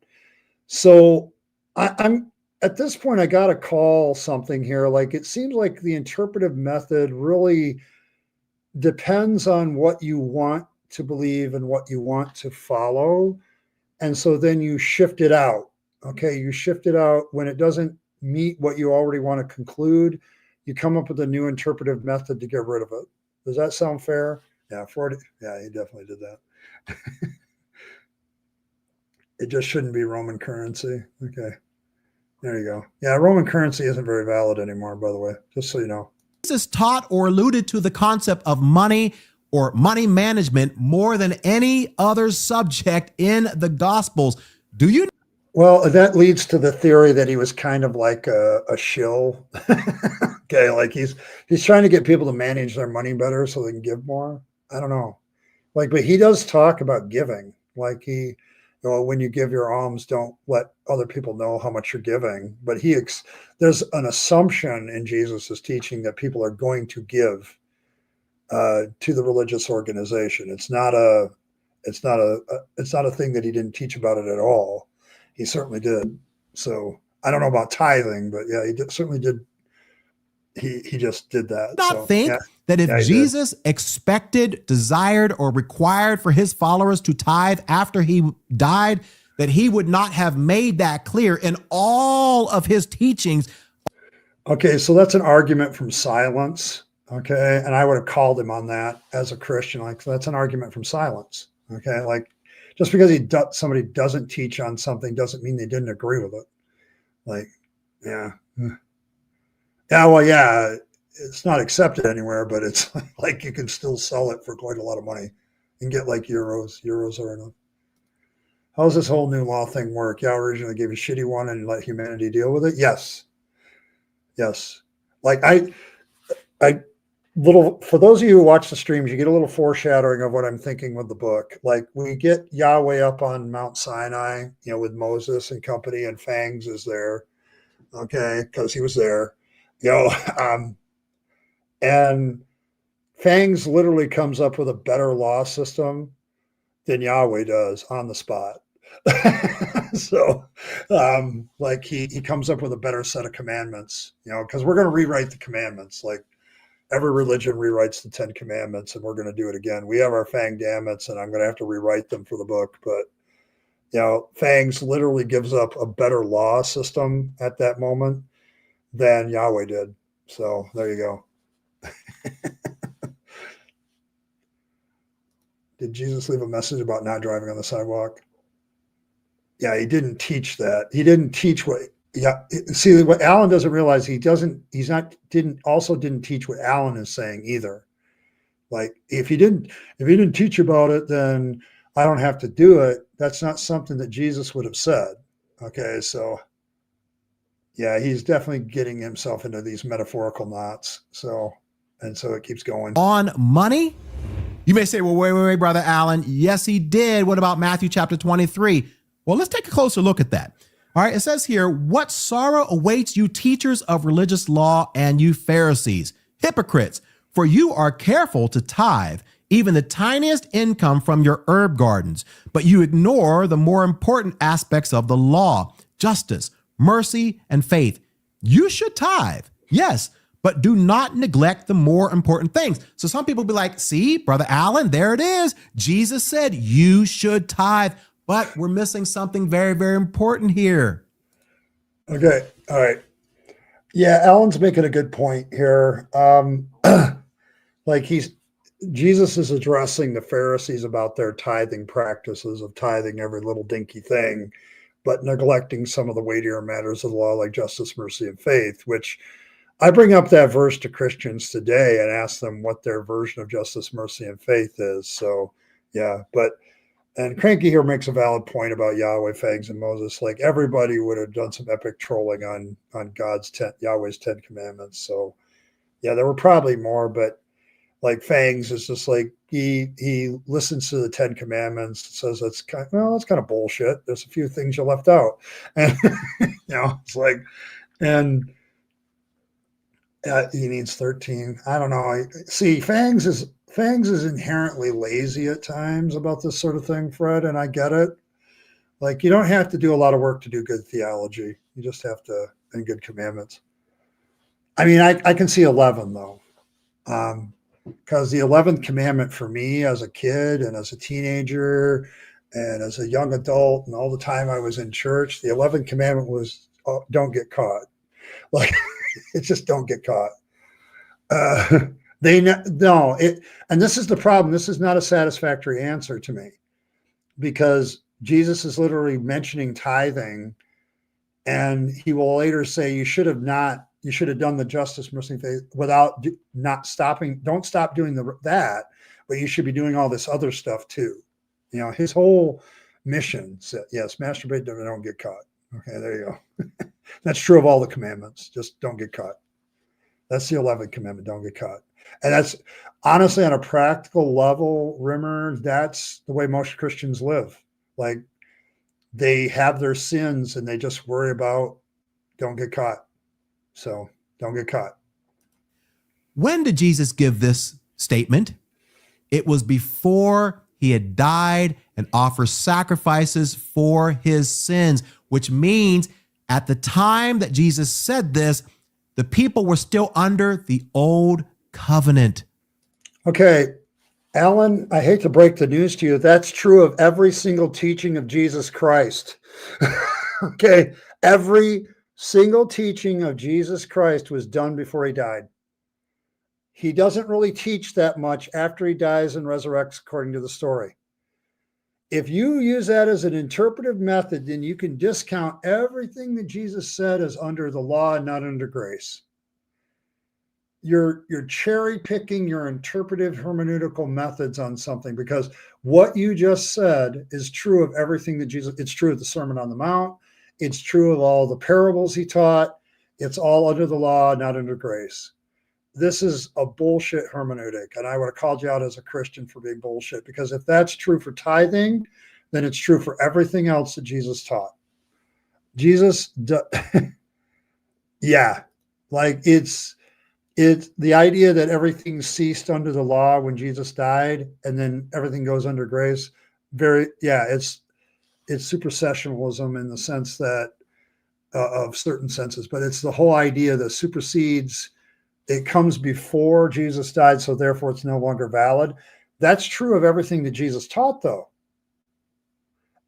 So I'm at this point, I got to call something here. Like, it seems like the interpretive method really depends on what you want to believe and what you want to follow. And so then you shift it out. Okay. You shift it out when it doesn't meet what you already want to conclude. You come up with a new interpretive method to get rid of it. Does that sound fair? Yeah. Yeah, he definitely did that. It just shouldn't be Roman currency. Okay. There you go. Yeah. Roman currency isn't very valid anymore, by the way, just so you know. Jesus taught or alluded to the concept of money or money management more than any other subject in the Gospels. Do you? Well, that leads to the theory that he was kind of like a shill. Okay, like he's trying to get people to manage their money better so they can give more. I don't know. Like, but he does talk about giving. Like when you give your alms, don't let other people know how much you're giving. But there's an assumption in Jesus's teaching that people are going to give to the religious organization. It's not a thing that he didn't teach about it at all. He certainly did. So I don't know about tithing, but yeah, certainly did. He just did that. That if Jesus expected, desired, or required for his followers to tithe after he died, that he would not have made that clear in all of his teachings. Okay, so that's an argument from silence. Okay, and I would have called him on that as a Christian. Like, that's an argument from silence. Okay, like, just because somebody doesn't teach on something doesn't mean they didn't agree with it. Like, yeah. Well, yeah, it's not accepted anywhere, but it's like you can still sell it for quite a lot of money and get like euros. Euros are enough. How does this whole new law thing work? Yeah, originally gave a shitty one and let humanity deal with it. Yes. Like for those of you who watch the streams, you get a little foreshadowing of what I'm thinking with the book. Like, we get Yahweh up on Mount Sinai, with Moses and company, and Fangs is there. Okay. Cause he was there. And Fangs literally comes up with a better law system than Yahweh does on the spot. So, like he comes up with a better set of commandments, because we're going to rewrite the commandments. Like, every religion rewrites the 10 commandments, and we're going to do it again. We have our Fang dammits, and I'm going to have to rewrite them for the book. But, Fangs literally gives up a better law system at that moment than Yahweh did. So there you go. Did Jesus leave a message about not driving on the sidewalk? Yeah, he didn't teach that. He didn't teach what. Yeah, see, what Alan doesn't realize, didn't teach what Alan is saying either. Like, if he didn't teach about it, then I don't have to do it. That's not something that Jesus would have said. Okay, so yeah, he's definitely getting himself into these metaphorical knots. So it keeps going. On money? You may say, well, wait, Brother Alan. Yes, he did. What about Matthew chapter 23? Well, let's take a closer look at that. All right, it says here, what sorrow awaits you, teachers of religious law, and you Pharisees, hypocrites, for you are careful to tithe even the tiniest income from your herb gardens, but you ignore the more important aspects of the law: justice, mercy, and faith. You should tithe, yes, but do not neglect the more important things. So some people be like, see, Brother Allen, there it is. Jesus said you should tithe, but we're missing something very, very important here. Okay. All right. Yeah, Alan's making a good point here. Like Jesus is addressing the Pharisees about their tithing practices of tithing every little dinky thing, but neglecting some of the weightier matters of the law, like justice, mercy, and faith, which I bring up that verse to Christians today and ask them what their version of justice, mercy, and faith is. So, yeah, and Cranky here makes a valid point about Yahweh, Fangs, and Moses. Like everybody would have done some epic trolling on Yahweh's 10 Commandments. So, yeah, there were probably more, but like Fangs is just like he listens to the 10 Commandments and says that's kind of bullshit. There's a few things you left out, and it's like, and he needs 13. I don't know. See, Fangs is inherently lazy at times about this sort of thing, Fred, and I get it. Like you don't have to do a lot of work to do good theology. You just have to and good commandments. I mean, I can see 11 though. Because the 11th commandment for me as a kid and as a teenager and as a young adult and all the time I was in church, the 11th commandment was don't get caught. Like it's just don't get caught. And this is the problem. This is not a satisfactory answer to me because Jesus is literally mentioning tithing and he will later say you should have done the justice, mercy, and faith without not stopping. Don't stop doing that, but you should be doing all this other stuff too. His whole mission said, yes, masturbate, don't get caught. Okay, there you go. That's true of all the commandments. Just don't get caught. That's the 11th commandment. Don't get caught. And that's honestly on a practical level, Rimmer, that's the way most Christians live. Like they have their sins and they just worry about don't get caught. So don't get caught. When did Jesus give this statement? It was before he had died and offered sacrifices for his sins, which means at the time that Jesus said this, the people were still under the old covenant. Okay, Alan, I hate to break the news to you. That's true of every single teaching of Jesus Christ. Okay, every single teaching of Jesus Christ was done before he died. He doesn't really teach that much after he dies and resurrects, according to the story. If you use that as an interpretive method, then you can discount everything that Jesus said as under the law and not under grace. You're cherry picking your interpretive hermeneutical methods on something because what you just said is true of everything that Jesus, it's true of the Sermon on the Mount. It's true of all the parables he taught. It's all under the law, not under grace. This is a bullshit hermeneutic. And I would have called you out as a Christian for being bullshit because if that's true for tithing, then it's true for everything else that Jesus taught. Yeah, like it's the idea that everything ceased under the law when Jesus died and then everything goes under grace. It's supersessionalism in the sense that of certain senses, but it's the whole idea that supersedes. It comes before Jesus died, so therefore it's no longer valid. That's true of everything that Jesus taught, though.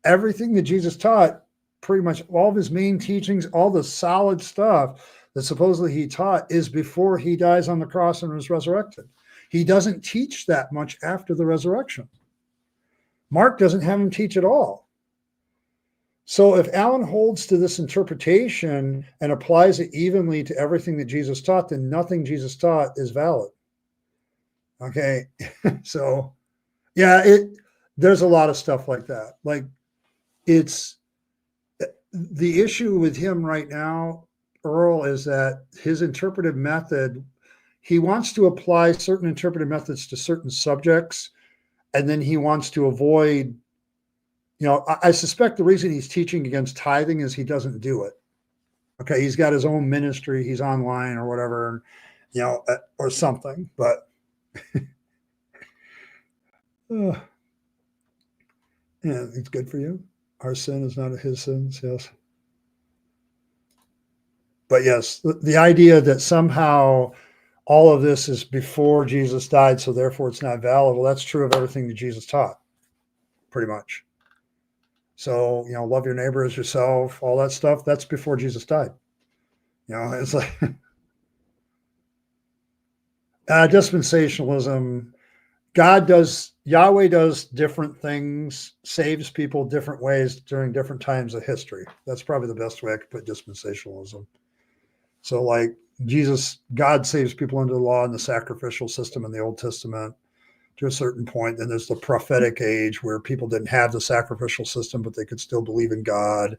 Everything that Jesus taught, pretty much all of his main teachings, all the solid stuff that supposedly he taught is before he dies on the cross and was resurrected. He doesn't teach that much after the resurrection. Mark doesn't have him teach at all. So if Alan holds to this interpretation and applies it evenly to everything that Jesus taught, then nothing Jesus taught is valid. Okay. So yeah, there's a lot of stuff like that. Like it's the issue with him right now, Earl, is that his interpretive method, he wants to apply certain interpretive methods to certain subjects, and then he wants to avoid. I suspect the reason he's teaching against tithing is he doesn't do it. Okay, he's got his own ministry, he's online or whatever, or something. But yeah, it's good for you. Our sin is not his sins. Yes. But yes, the idea that somehow all of this is before Jesus died, so therefore it's not valid. Well, that's true of everything that Jesus taught, pretty much. So, love your neighbor as yourself, all that stuff, that's before Jesus died. It's like dispensationalism. Yahweh does different things, saves people different ways during different times of history. That's probably the best way I could put dispensationalism. So like God saves people under the law and the sacrificial system in the Old Testament to a certain point. Then there's the prophetic age where people didn't have the sacrificial system, but they could still believe in God.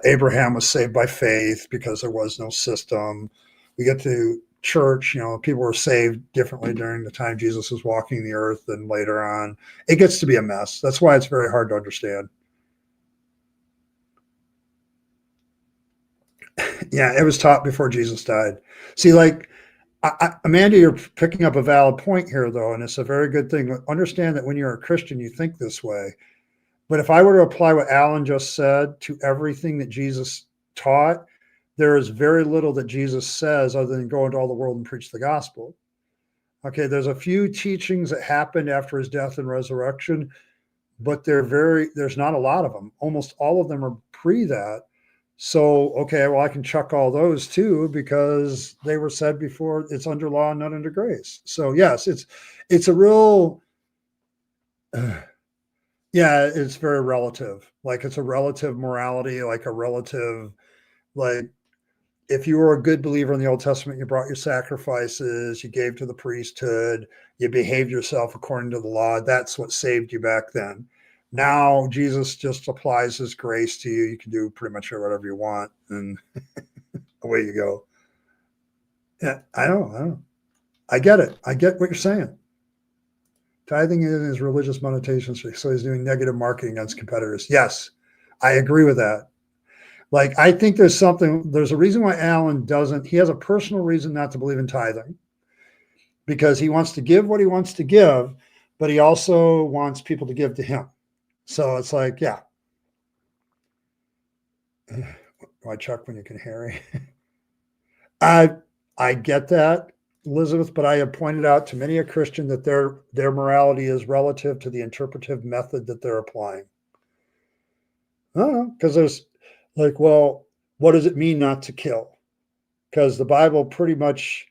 Abraham was saved by faith because there was no system. We get to church, people were saved differently during the time Jesus was walking the earth than later on. It gets to be a mess. That's why it's very hard to understand. Yeah, it was taught before Jesus died. See, like, Amanda, you're picking up a valid point here, though, and it's a very good thing. Understand that when you're a Christian, you think this way. But if I were to apply what Alan just said to everything that Jesus taught, there is very little that Jesus says other than go into all the world and preach the gospel. Okay, there's a few teachings that happened after his death and resurrection, but there's not a lot of them. Almost all of them are pre that. So, okay, well, I can chuck all those too because they were said before. It's under law and not under grace. So, yes, it's a real, yeah, it's very relative. Like it's a relative morality, like a relative, like if you were a good believer in the Old Testament, you brought your sacrifices, you gave to the priesthood, you behaved yourself according to the law. That's what saved you back then. Now Jesus just applies his grace to you. You can do pretty much whatever you want, and away you go. Yeah, I know. I get it. I get what you're saying. Tithing in his religious meditations, so he's doing negative marketing against competitors. Yes, I agree with that. Like, I think there's a reason why Alan doesn't, he has a personal reason not to believe in tithing because he wants to give what he wants to give, but he also wants people to give to him. So it's like, yeah. Why chuck when you can Harry? I get that, Elizabeth, but I have pointed out to many a Christian that their morality is relative to the interpretive method that they're applying. Because there's like, well, what does it mean not to kill? Because the Bible pretty much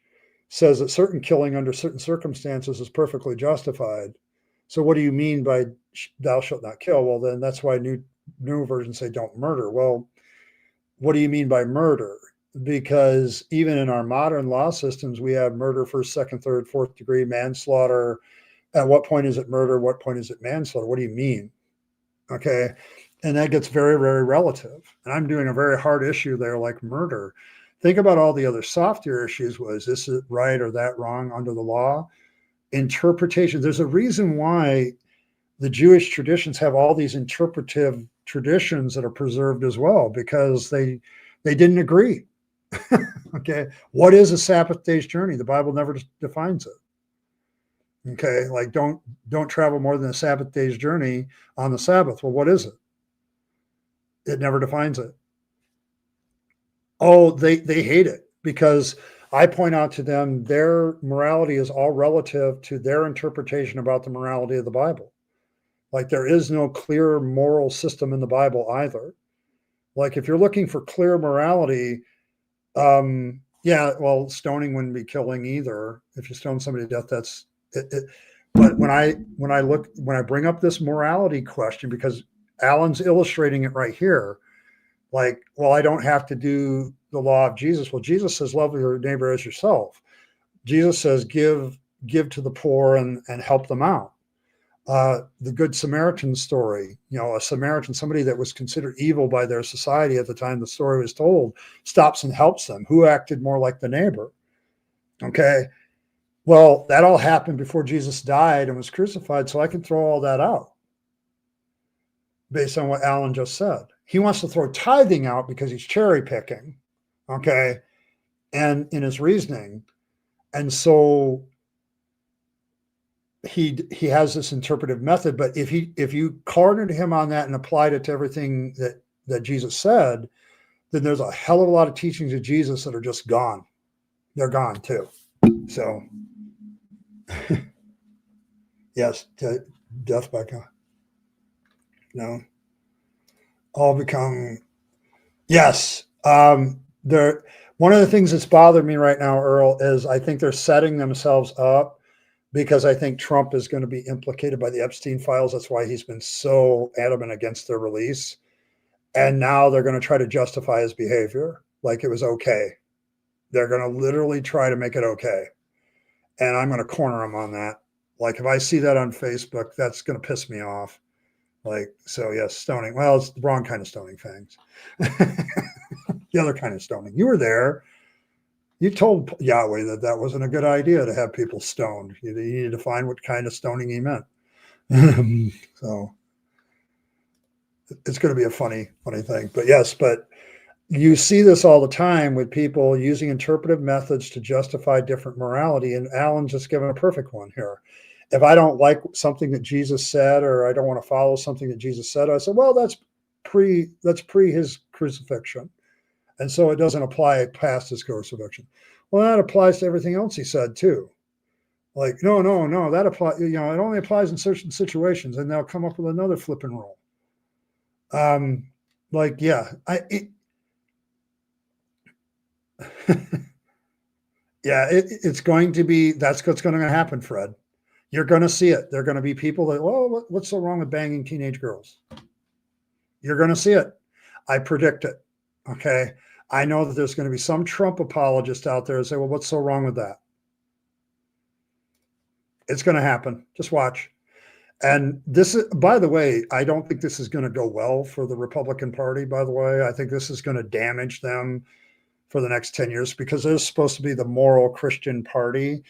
says that certain killing under certain circumstances is perfectly justified. So what do you mean by thou shalt not kill? Well, then that's why new versions say don't murder. Well, what do you mean by murder? Because even in our modern law systems, we have murder, first, second, third, fourth degree, manslaughter. At what point is it murder? What point is it manslaughter? What do you mean? Okay. And that gets very, very relative. And I'm doing a very hard issue there, like murder. Think about all the other softer issues. Was this right or that wrong under the law? Interpretation. There's a reason why the Jewish traditions have all these interpretive traditions that are preserved as well, because they didn't agree. Okay. What is a Sabbath day's journey? The Bible never defines it. Okay. Like don't travel more than a Sabbath day's journey on the Sabbath. Well, what is it? It never defines it. Oh, they hate it because I point out to them their morality is all relative to their interpretation about the morality of the Bible. Like there is no clear moral system in the Bible either. Like if you're looking for clear morality, yeah, well, stoning wouldn't be killing either. If you stone somebody to death, that's it. But when I bring up this morality question, because Alan's illustrating it right here, like, well, I don't have to do the law of Jesus. Well, Jesus says, love your neighbor as yourself. Jesus says, give to the poor and help them out. The Good Samaritan story, a Samaritan, somebody that was considered evil by their society at the time the story was told, stops and helps them. Who acted more like the neighbor? Okay. Well, that all happened before Jesus died and was crucified. So I can throw all that out based on what Alan just said. He wants to throw tithing out because he's cherry picking. Okay. And in his reasoning. And so he has this interpretive method, but if you cornered him on that and applied it to everything that Jesus said, then there's a hell of a lot of teachings of Jesus that are just gone. They're gone too. So, yes, death by God. No, all become, yes. They're, one of the things that's bothered me right now, Earl, is I think they're setting themselves up because I think Trump is going to be implicated by the Epstein files. That's why he's been so adamant against their release. And now they're going to try to justify his behavior like it was okay. They're going to literally try to make it okay. And I'm going to corner them on that. Like if I see that on Facebook, that's going to piss me off. Like, so yes, stoning. Well, it's the wrong kind of stoning, Fangs. The other kind of stoning. You were there. You told Yahweh that that wasn't a good idea to have people stoned. You needed to find what kind of stoning he meant. So it's going to be a funny thing. But yes, but you see this all the time with people using interpretive methods to justify different morality. And Alan's just given a perfect one here. If I don't like something that Jesus said, or I don't want to follow something that Jesus said, I said, well, that's pre his crucifixion. And so it doesn't apply past his crucifixion. Well, that applies to everything else he said too. Like, no, that applies, it only applies in certain situations, and they'll come up with another flipping rule. It's going to be, that's what's going to happen, Fred. You're going to see it. There are going to be people that, well, what's so wrong with banging teenage girls? You're going to see it. I predict it. Okay. I know that there's going to be some Trump apologist out there and say, well, what's so wrong with that? It's going to happen. Just watch. And this is, by the way, I don't think this is going to go well for the Republican Party, by the way. I think this is going to damage them for the next 10 years because they're supposed to be the moral Christian party.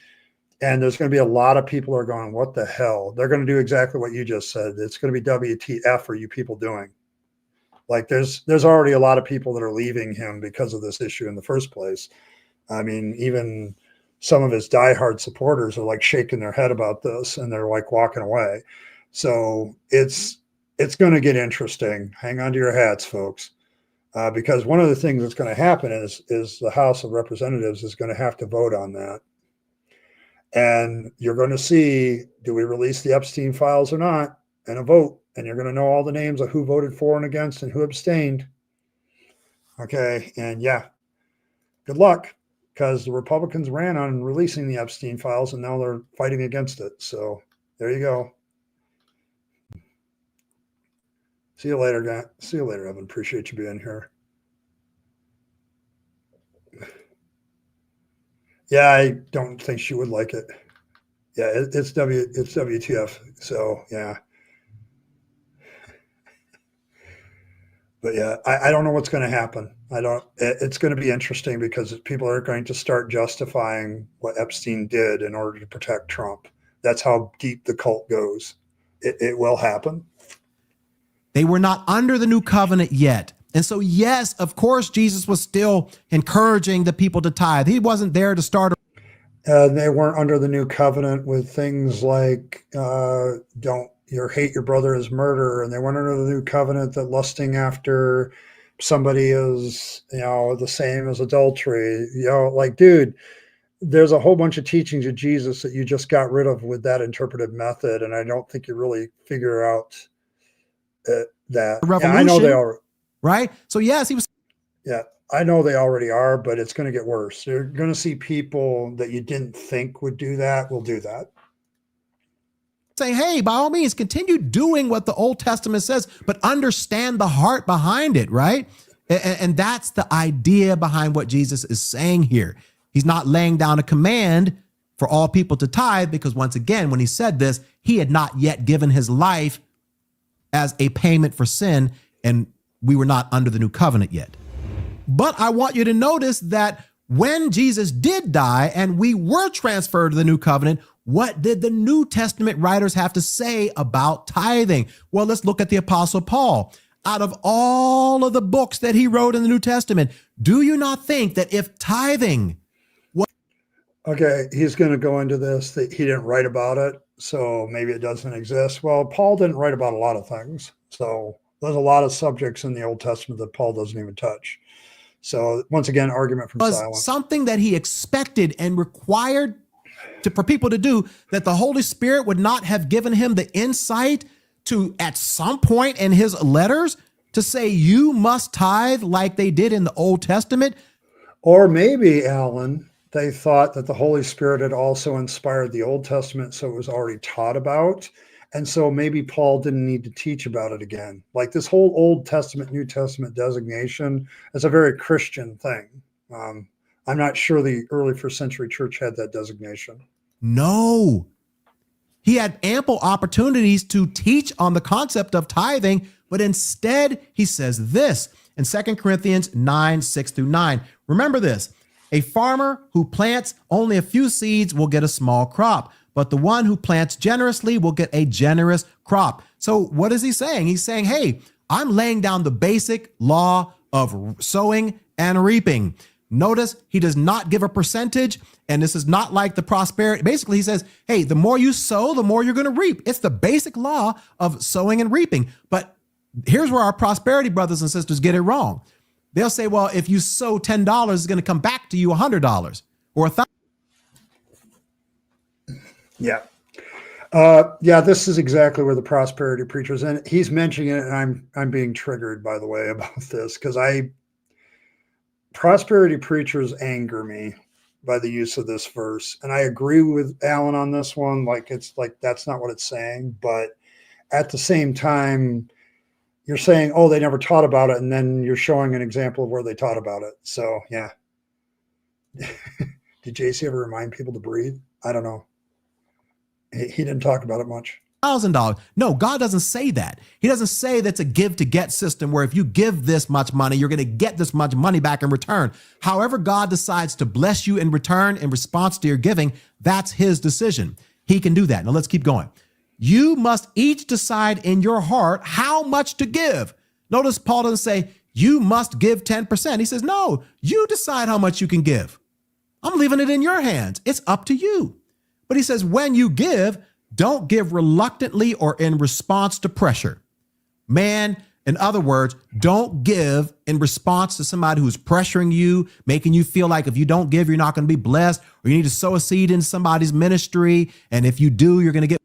And there's going to be a lot of people who are going, what the hell? They're going to do exactly what you just said. It's going to be WTF are you people doing? Like there's already a lot of people that are leaving him because of this issue in the first place. I mean, even some of his diehard supporters are like shaking their head about this and they're like walking away. So it's going to get interesting. Hang on to your hats, folks. Because one of the things that's going to happen is the House of Representatives is going to have to vote on that. And you're going to see, do we release the Epstein files or not, and a vote. And you're going to know all the names of who voted for and against and who abstained. Okay. And yeah, good luck, because the Republicans ran on releasing the Epstein files and now they're fighting against it. So there you go. See you later, guys. See you later, Evan. Appreciate you being here. Yeah, I don't think she would like it. Yeah, it's WTF. So yeah. But yeah, I don't know what's going to happen. It's going to be interesting because people are going to start justifying what Epstein did in order to protect Trump. That's how deep the cult goes. It will happen. They were not under the new covenant yet. And so, yes, of course, Jesus was still encouraging the people to tithe. He wasn't there to start. They weren't under the new covenant with things like hate your brother is murder. And they weren't under the new covenant that lusting after somebody is, the same as adultery. Like, dude, there's a whole bunch of teachings of Jesus that you just got rid of with that interpretive method. And I don't think you really figure out that. Revolution, I know they are. Right. So, yes, he was. Yeah, I know they already are, but it's going to get worse. You're going to see people that you didn't think would do that will do that. Say, hey, by all means, continue doing what the Old Testament says, but understand the heart behind it, right? And that's the idea behind what Jesus is saying here. He's not laying down a command for all people to tithe because, once again, when he said this, he had not yet given his life as a payment for sin, and we were not under the new covenant yet. But I want you to notice that when Jesus did die and we were transferred to the new covenant, what did the New Testament writers have to say about tithing? Well, let's look at the Apostle Paul. Out of all of the books that he wrote in the New Testament, do you not think that if tithing... Okay, he's going to go into this, that he didn't write about it, so maybe it doesn't exist. Well, Paul didn't write about a lot of things, so there's a lot of subjects in the Old Testament that Paul doesn't even touch. So once again, argument from silence. Something that he expected and required for people to do, that the Holy Spirit would not have given him the insight to, at some point in his letters, to say, you must tithe like they did in the Old Testament. Or maybe, Alan, they thought that the Holy Spirit had also inspired the Old Testament, so it was already taught about. And so maybe Paul didn't need to teach about it again. Like this whole Old Testament, New Testament designation is a very Christian thing. I'm not sure the early first century church had that designation. No. He had ample opportunities to teach on the concept of tithing, but instead he says this in 2 Corinthians 9, 6-9. Remember this: a farmer who plants only a few seeds will get a small crop, but the one who plants generously will get a generous crop. So what is he saying? He's saying, hey, I'm laying down the basic law of sowing and reaping. Notice he does not give a percentage, and this is not like the prosperity. Basically, he says, hey, the more you sow, the more you're going to reap. It's the basic law of sowing and reaping. But here's where our prosperity brothers and sisters get it wrong. They'll say, well, if you sow $10, it's going to come back to you $100 or $1,000. Yeah. Yeah, this is exactly where the prosperity preachers, and he's mentioning it, and I'm being triggered, by the way, about this, because prosperity preachers anger me by the use of this verse. And I agree with Alan on this one. Like, it's like, that's not what it's saying. But at the same time, you're saying, oh, they never taught about it. And then you're showing an example of where they taught about it. So yeah. Did JC ever remind people to breathe? I don't know. He didn't talk about it much. $1,000. No, God doesn't say that. He doesn't say that's a give to get system where if you give this much money, you're going to get this much money back in return. However, God decides to bless you in return in response to your giving, that's his decision. He can do that. Now let's keep going. You must each decide in your heart how much to give. Notice Paul doesn't say you must give 10%. He says, no, you decide how much you can give. I'm leaving it in your hands. It's up to you. But he says, when you give, don't give reluctantly or in response to pressure. Man, in other words, don't give in response to somebody who's pressuring you, making you feel like if you don't give, you're not going to be blessed, or you need to sow a seed in somebody's ministry. And if you do, you're going to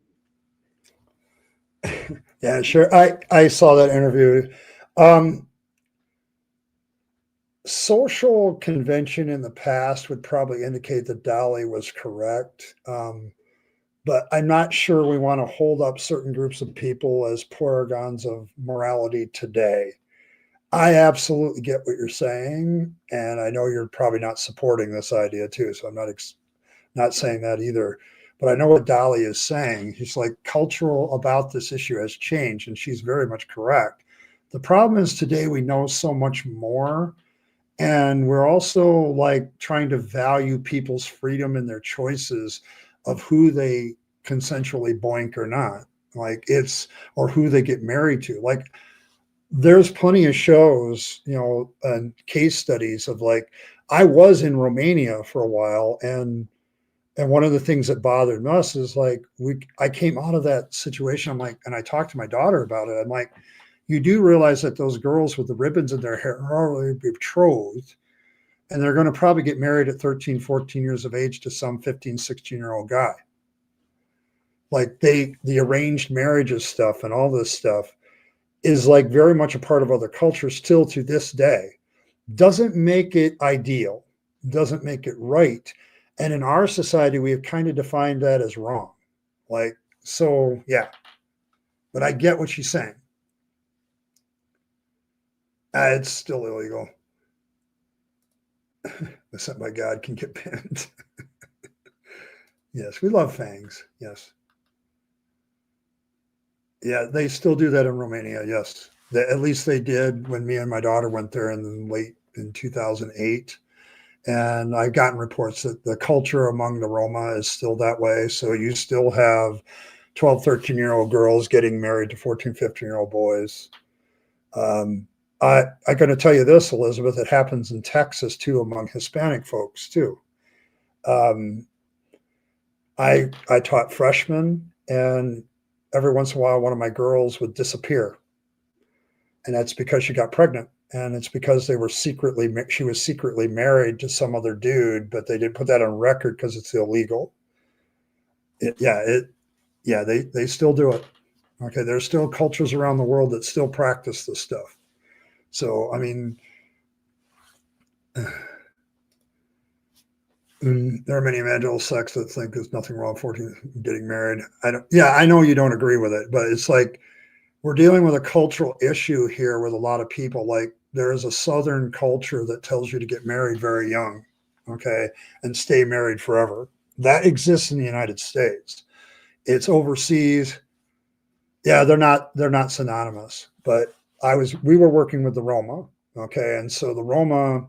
get. Yeah, sure. I saw that interview. Social convention in the past would probably indicate that Dolly was correct. But I'm not sure we want to hold up certain groups of people as paragons of morality today. I absolutely get what you're saying, and I know you're probably not supporting this idea too, so I'm not saying that either. But I know what Dolly is saying. She's like, cultural about this issue has changed, and she's very much correct. The problem is today we know so much more, and we're also like trying to value people's freedom and their choices of who they consensually boink or not, like or who they get married to. Like, there's plenty of shows, and case studies of like, I was in Romania for a while, and one of the things that bothered us is like, I came out of that situation. I'm like, and I talked to my daughter about it. I'm like, you do realize that those girls with the ribbons in their hair are already betrothed, and they're going to probably get married at 13, 14 years of age to some 15, 16-year-old guy. Like the arranged marriages stuff and all this stuff is like very much a part of other cultures still to this day. Doesn't make it ideal, doesn't make it right. And in our society, we have kind of defined that as wrong. Like, so yeah, but I get what she's saying. It's still illegal. The sent by God can get banned. Yes, we love fangs. Yes. Yeah, they still do that in Romania. Yes, at least they did when me and my daughter went there in 2008. And I've gotten reports that the culture among the Roma is still that way. So you still have 12, 13-year-old girls getting married to 14, 15-year-old boys. I'm going to tell you this, Elizabeth, it happens in Texas too, among Hispanic folks too. I taught freshmen, and every once in a while, one of my girls would disappear. And that's because she got pregnant And it's because she was secretly married to some other dude, but they didn't put that on record because it's illegal. They still do it. Okay, there's still cultures around the world that still practice this stuff. So, I mean, there are many evangelical sects that think there's nothing wrong with 14 getting married. I know you don't agree with it, but it's like we're dealing with a cultural issue here with a lot of people. Like there is a Southern culture that tells you to get married very young, okay, and stay married forever. That exists in the United States. It's overseas. Yeah, they're not synonymous, but we were working with the Roma, okay, and so the Roma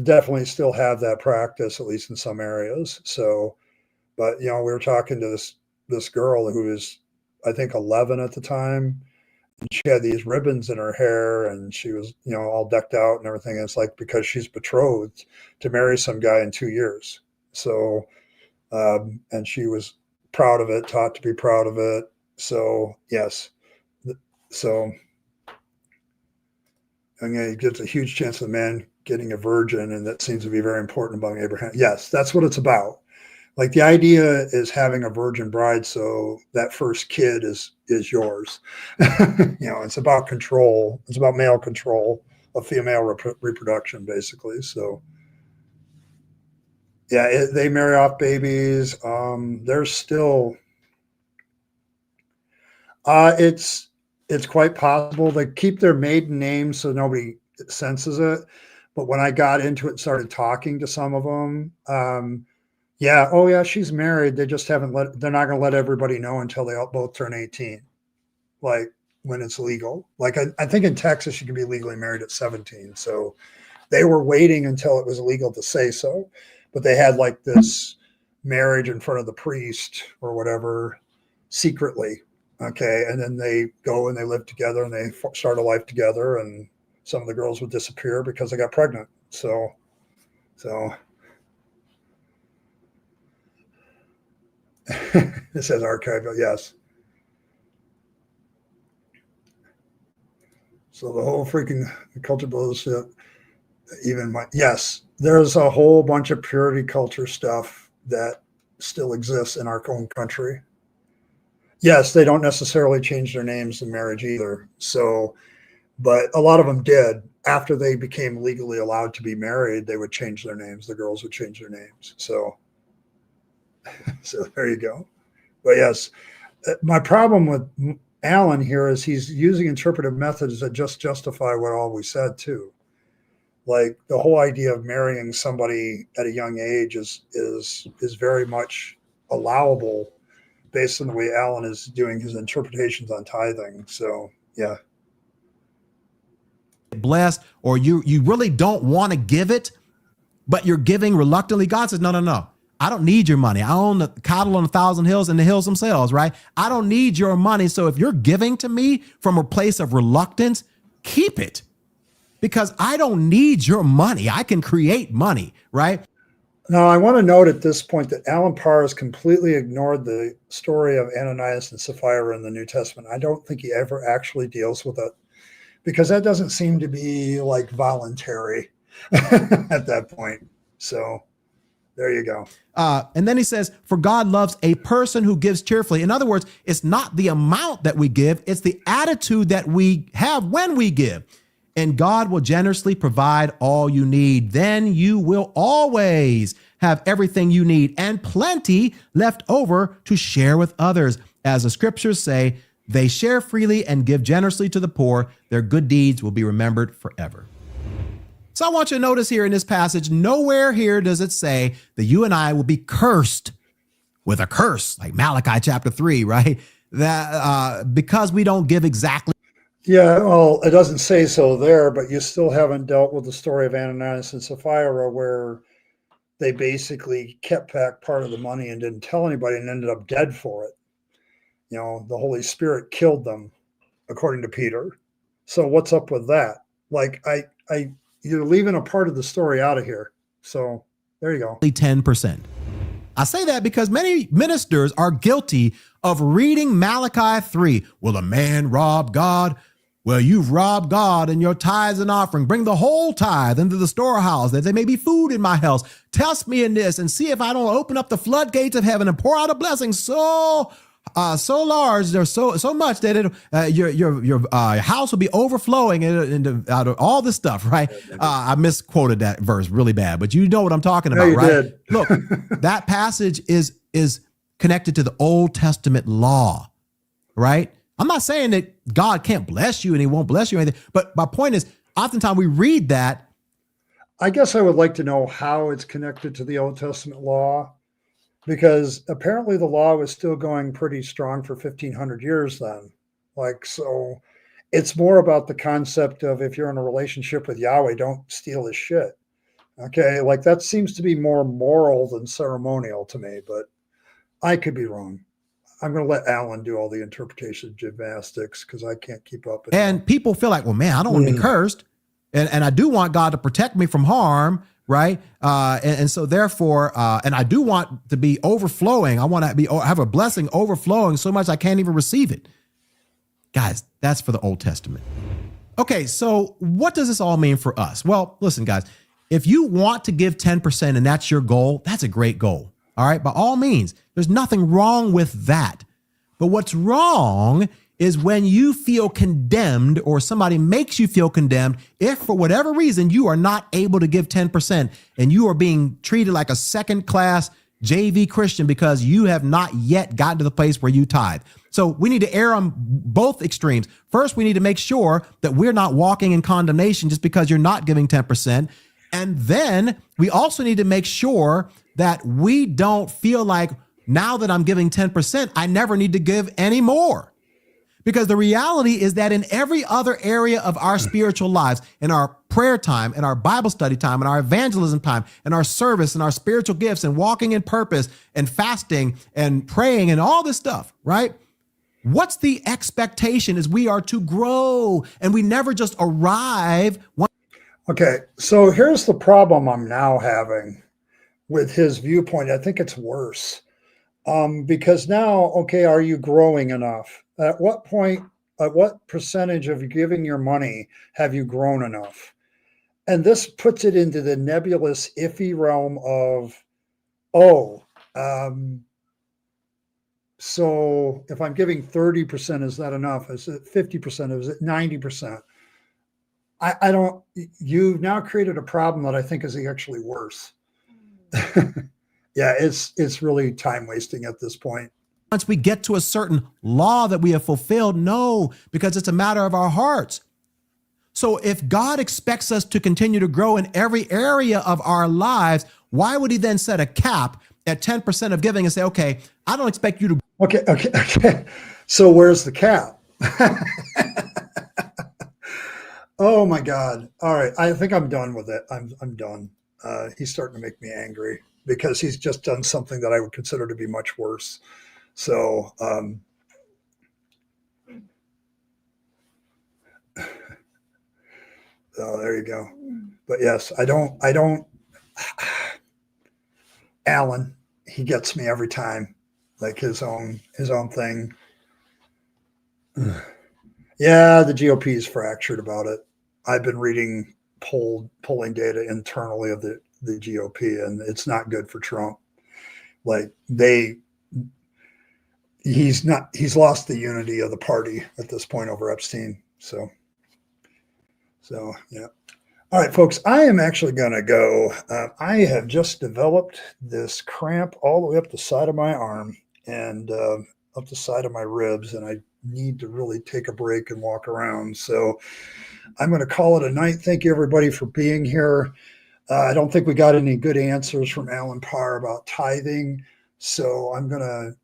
definitely still have that practice, at least in some areas. So, but we were talking to this girl who was, I think, 11 at the time, and she had these ribbons in her hair, and she was, all decked out and everything. And it's like because she's betrothed to marry some guy in 2 years. So, and she was proud of it, taught to be proud of it. So yes, so it gives a huge chance of the man getting a virgin, and that seems to be very important among Abraham. Yes, that's what it's about. Like the idea is having a virgin bride, so that first kid is yours. It's about control. It's about male control of female reproduction, basically. So, yeah, they marry off babies. There's still. It's quite possible they keep their maiden name so nobody senses it. But when I got into it and started talking to some of them, she's married. They just they're not going to let everybody know until they both turn 18, like when it's legal. Like I think in Texas, you can be legally married at 17. So they were waiting until it was legal to say so, but they had like this marriage in front of the priest or whatever secretly. Okay. And then they go and they live together and they start a life together, and some of the girls would disappear because they got pregnant. So it says archival. Yes. So the whole freaking culture bullshit, yes, there's a whole bunch of purity culture stuff that still exists in our own country. Yes, they don't necessarily change their names in marriage either. So, but a lot of them did. After they became legally allowed to be married, they would change their names. The girls would change their names. So there you go. But yes, my problem with Alan here is he's using interpretive methods that just justify what all we said too. Like the whole idea of marrying somebody at a young age is very much allowable based on the way Alan is doing his interpretations on tithing. So, yeah. Blessed, or you really don't want to give it, but you're giving reluctantly. God says, no. I don't need your money. I own the cattle on 1,000 hills and the hills themselves, right? I don't need your money. So if you're giving to me from a place of reluctance, keep it, because I don't need your money. I can create money, right? Now, I want to note at this point that Alan Parr has completely ignored the story of Ananias and Sapphira in the New Testament. I don't think he ever actually deals with it, because that doesn't seem to be like voluntary at that point. So there you go. And then he says, for God loves a person who gives cheerfully. In other words, it's not the amount that we give, it's the attitude that we have when we give. And God will generously provide all you need. Then you will always have everything you need and plenty left over to share with others. As the scriptures say, they share freely and give generously to the poor. Their good deeds will be remembered forever. So I want you to notice here in this passage, nowhere here does it say that you and I will be cursed with a curse, like Malachi chapter 3, right? That because we don't give exactly. Yeah, well, it doesn't say so there, but you still haven't dealt with the story of Ananias and Sapphira, where they basically kept back part of the money and didn't tell anybody and ended up dead for it. The Holy Spirit killed them, according to Peter. So what's up with that? Like, you're leaving a part of the story out of here. So there you go. 10%. I say that because many ministers are guilty of reading Malachi 3. Will a man rob God? well, you've robbed God and your tithes and offering. Bring the whole tithe into the storehouse, that there may be food in my house. Test me in this and see if I don't open up the floodgates of heaven and pour out a blessing so large, there's so much that your house will be overflowing out of all this stuff, right? I misquoted that verse really bad, but you know what I'm talking about, right? Did. Look, that passage is connected to the Old Testament law, right? I'm not saying that God can't bless you and he won't bless you or anything, but my point is, oftentimes we read that. I guess I would like to know how it's connected to the Old Testament law, because apparently the law was still going pretty strong for 1,500 years then. Like, so it's more about the concept of, if you're in a relationship with Yahweh, don't steal his shit. Okay. Like, that seems to be more moral than ceremonial to me, but I could be wrong. I'm going to let Alan do all the interpretation gymnastics because I can't keep up. And people feel like, well, man, I don't want to be cursed. And I do want God to protect me from harm. Right. And so therefore, and I do want to be overflowing. I want to have a blessing overflowing so much I can't even receive it. Guys, that's for the Old Testament. Okay. So what does this all mean for us? Well, listen, guys, if you want to give 10% and that's your goal, that's a great goal. All right. By all means, there's nothing wrong with that. But what's wrong is when you feel condemned or somebody makes you feel condemned if for whatever reason you are not able to give 10% and you are being treated like a second-class JV Christian because you have not yet gotten to the place where you tithe. So we need to err on both extremes. First, we need to make sure that we're not walking in condemnation just because you're not giving 10%. And then we also need to make sure that we don't feel like, now that I'm giving 10%, I never need to give any more. Because the reality is that in every other area of our spiritual lives, in our prayer time, in our Bible study time, in our evangelism time, in our service, and our spiritual gifts, and walking in purpose, and fasting, and praying, and all this stuff, right? What's the expectation is we are to grow, and we never just arrive. Okay, so here's the problem I'm now having with his viewpoint. I think it's worse. Because now, okay, are you growing enough? At what point, at what percentage of giving your money have you grown enough? And this puts it into the nebulous, iffy realm of, so if I'm giving 30%, is that enough? Is it 50%? Is it 90%? I don't, you've now created a problem that I think is actually worse. Yeah, it's really time wasting at this point. Once we get to a certain law that we have fulfilled, no, because it's a matter of our hearts. So if God expects us to continue to grow in every area of our lives, why would he then set a cap at 10% of giving and say, okay, I don't expect you to. Okay. So where's the cap? Oh my God. All right. I think I'm done with it. I'm done. He's starting to make me angry because he's just done something that I would consider to be much worse. So, oh, there you go. But yes, I don't, Alan, he gets me every time, like his own thing. Yeah, the GOP is fractured about it. I've been reading polling data internally of the GOP, and it's not good for Trump. Like he's lost the unity of the party at this point over Epstein. So yeah. All right, folks, I am actually going to go. I have just developed this cramp all the way up the side of my arm and up the side of my ribs, and I need to really take a break and walk around. So I'm going to call it a night. Thank you, everybody, for being here. I don't think we got any good answers from Alan Parr about tithing. So I'm going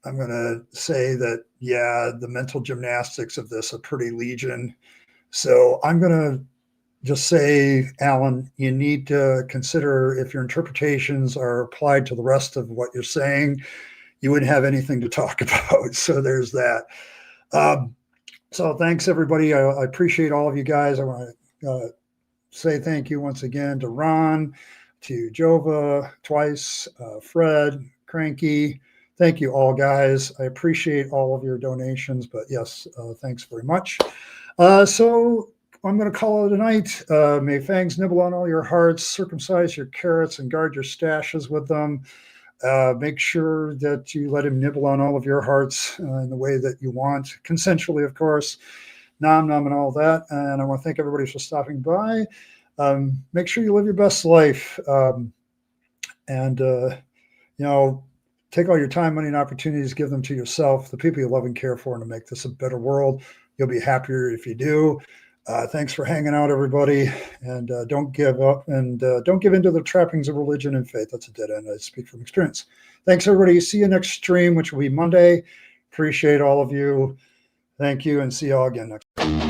to say that, yeah, the mental gymnastics of this are pretty legion. So I'm going to just say, Alan, you need to consider if your interpretations are applied to the rest of what you're saying, you wouldn't have anything to talk about. So there's that. So thanks, everybody. I appreciate all of you guys. I want to say thank you once again to Ron, to Jova twice, Fred, Cranky. Thank you all, guys. I appreciate all of your donations, but yes, thanks very much. So I'm going to call it a night. May fangs nibble on all your hearts, circumcise your carrots, and guard your stashes with them. Make sure that you let him nibble on all of your hearts in the way that you want, consensually, of course. Nom nom and all that. And I want to thank everybody for stopping by. Make sure you live your best life. Take all your time, money, and opportunities, give them to yourself, the people you love and care for, and to make this a better world. You'll be happier if you do. Thanks for hanging out, everybody. And don't give up, and don't give into the trappings of religion and faith. That's a dead end. I speak from experience. Thanks, everybody. See you next stream, which will be Monday. Appreciate all of you. Thank you, and see you all again next time.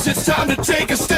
It's time to take a step.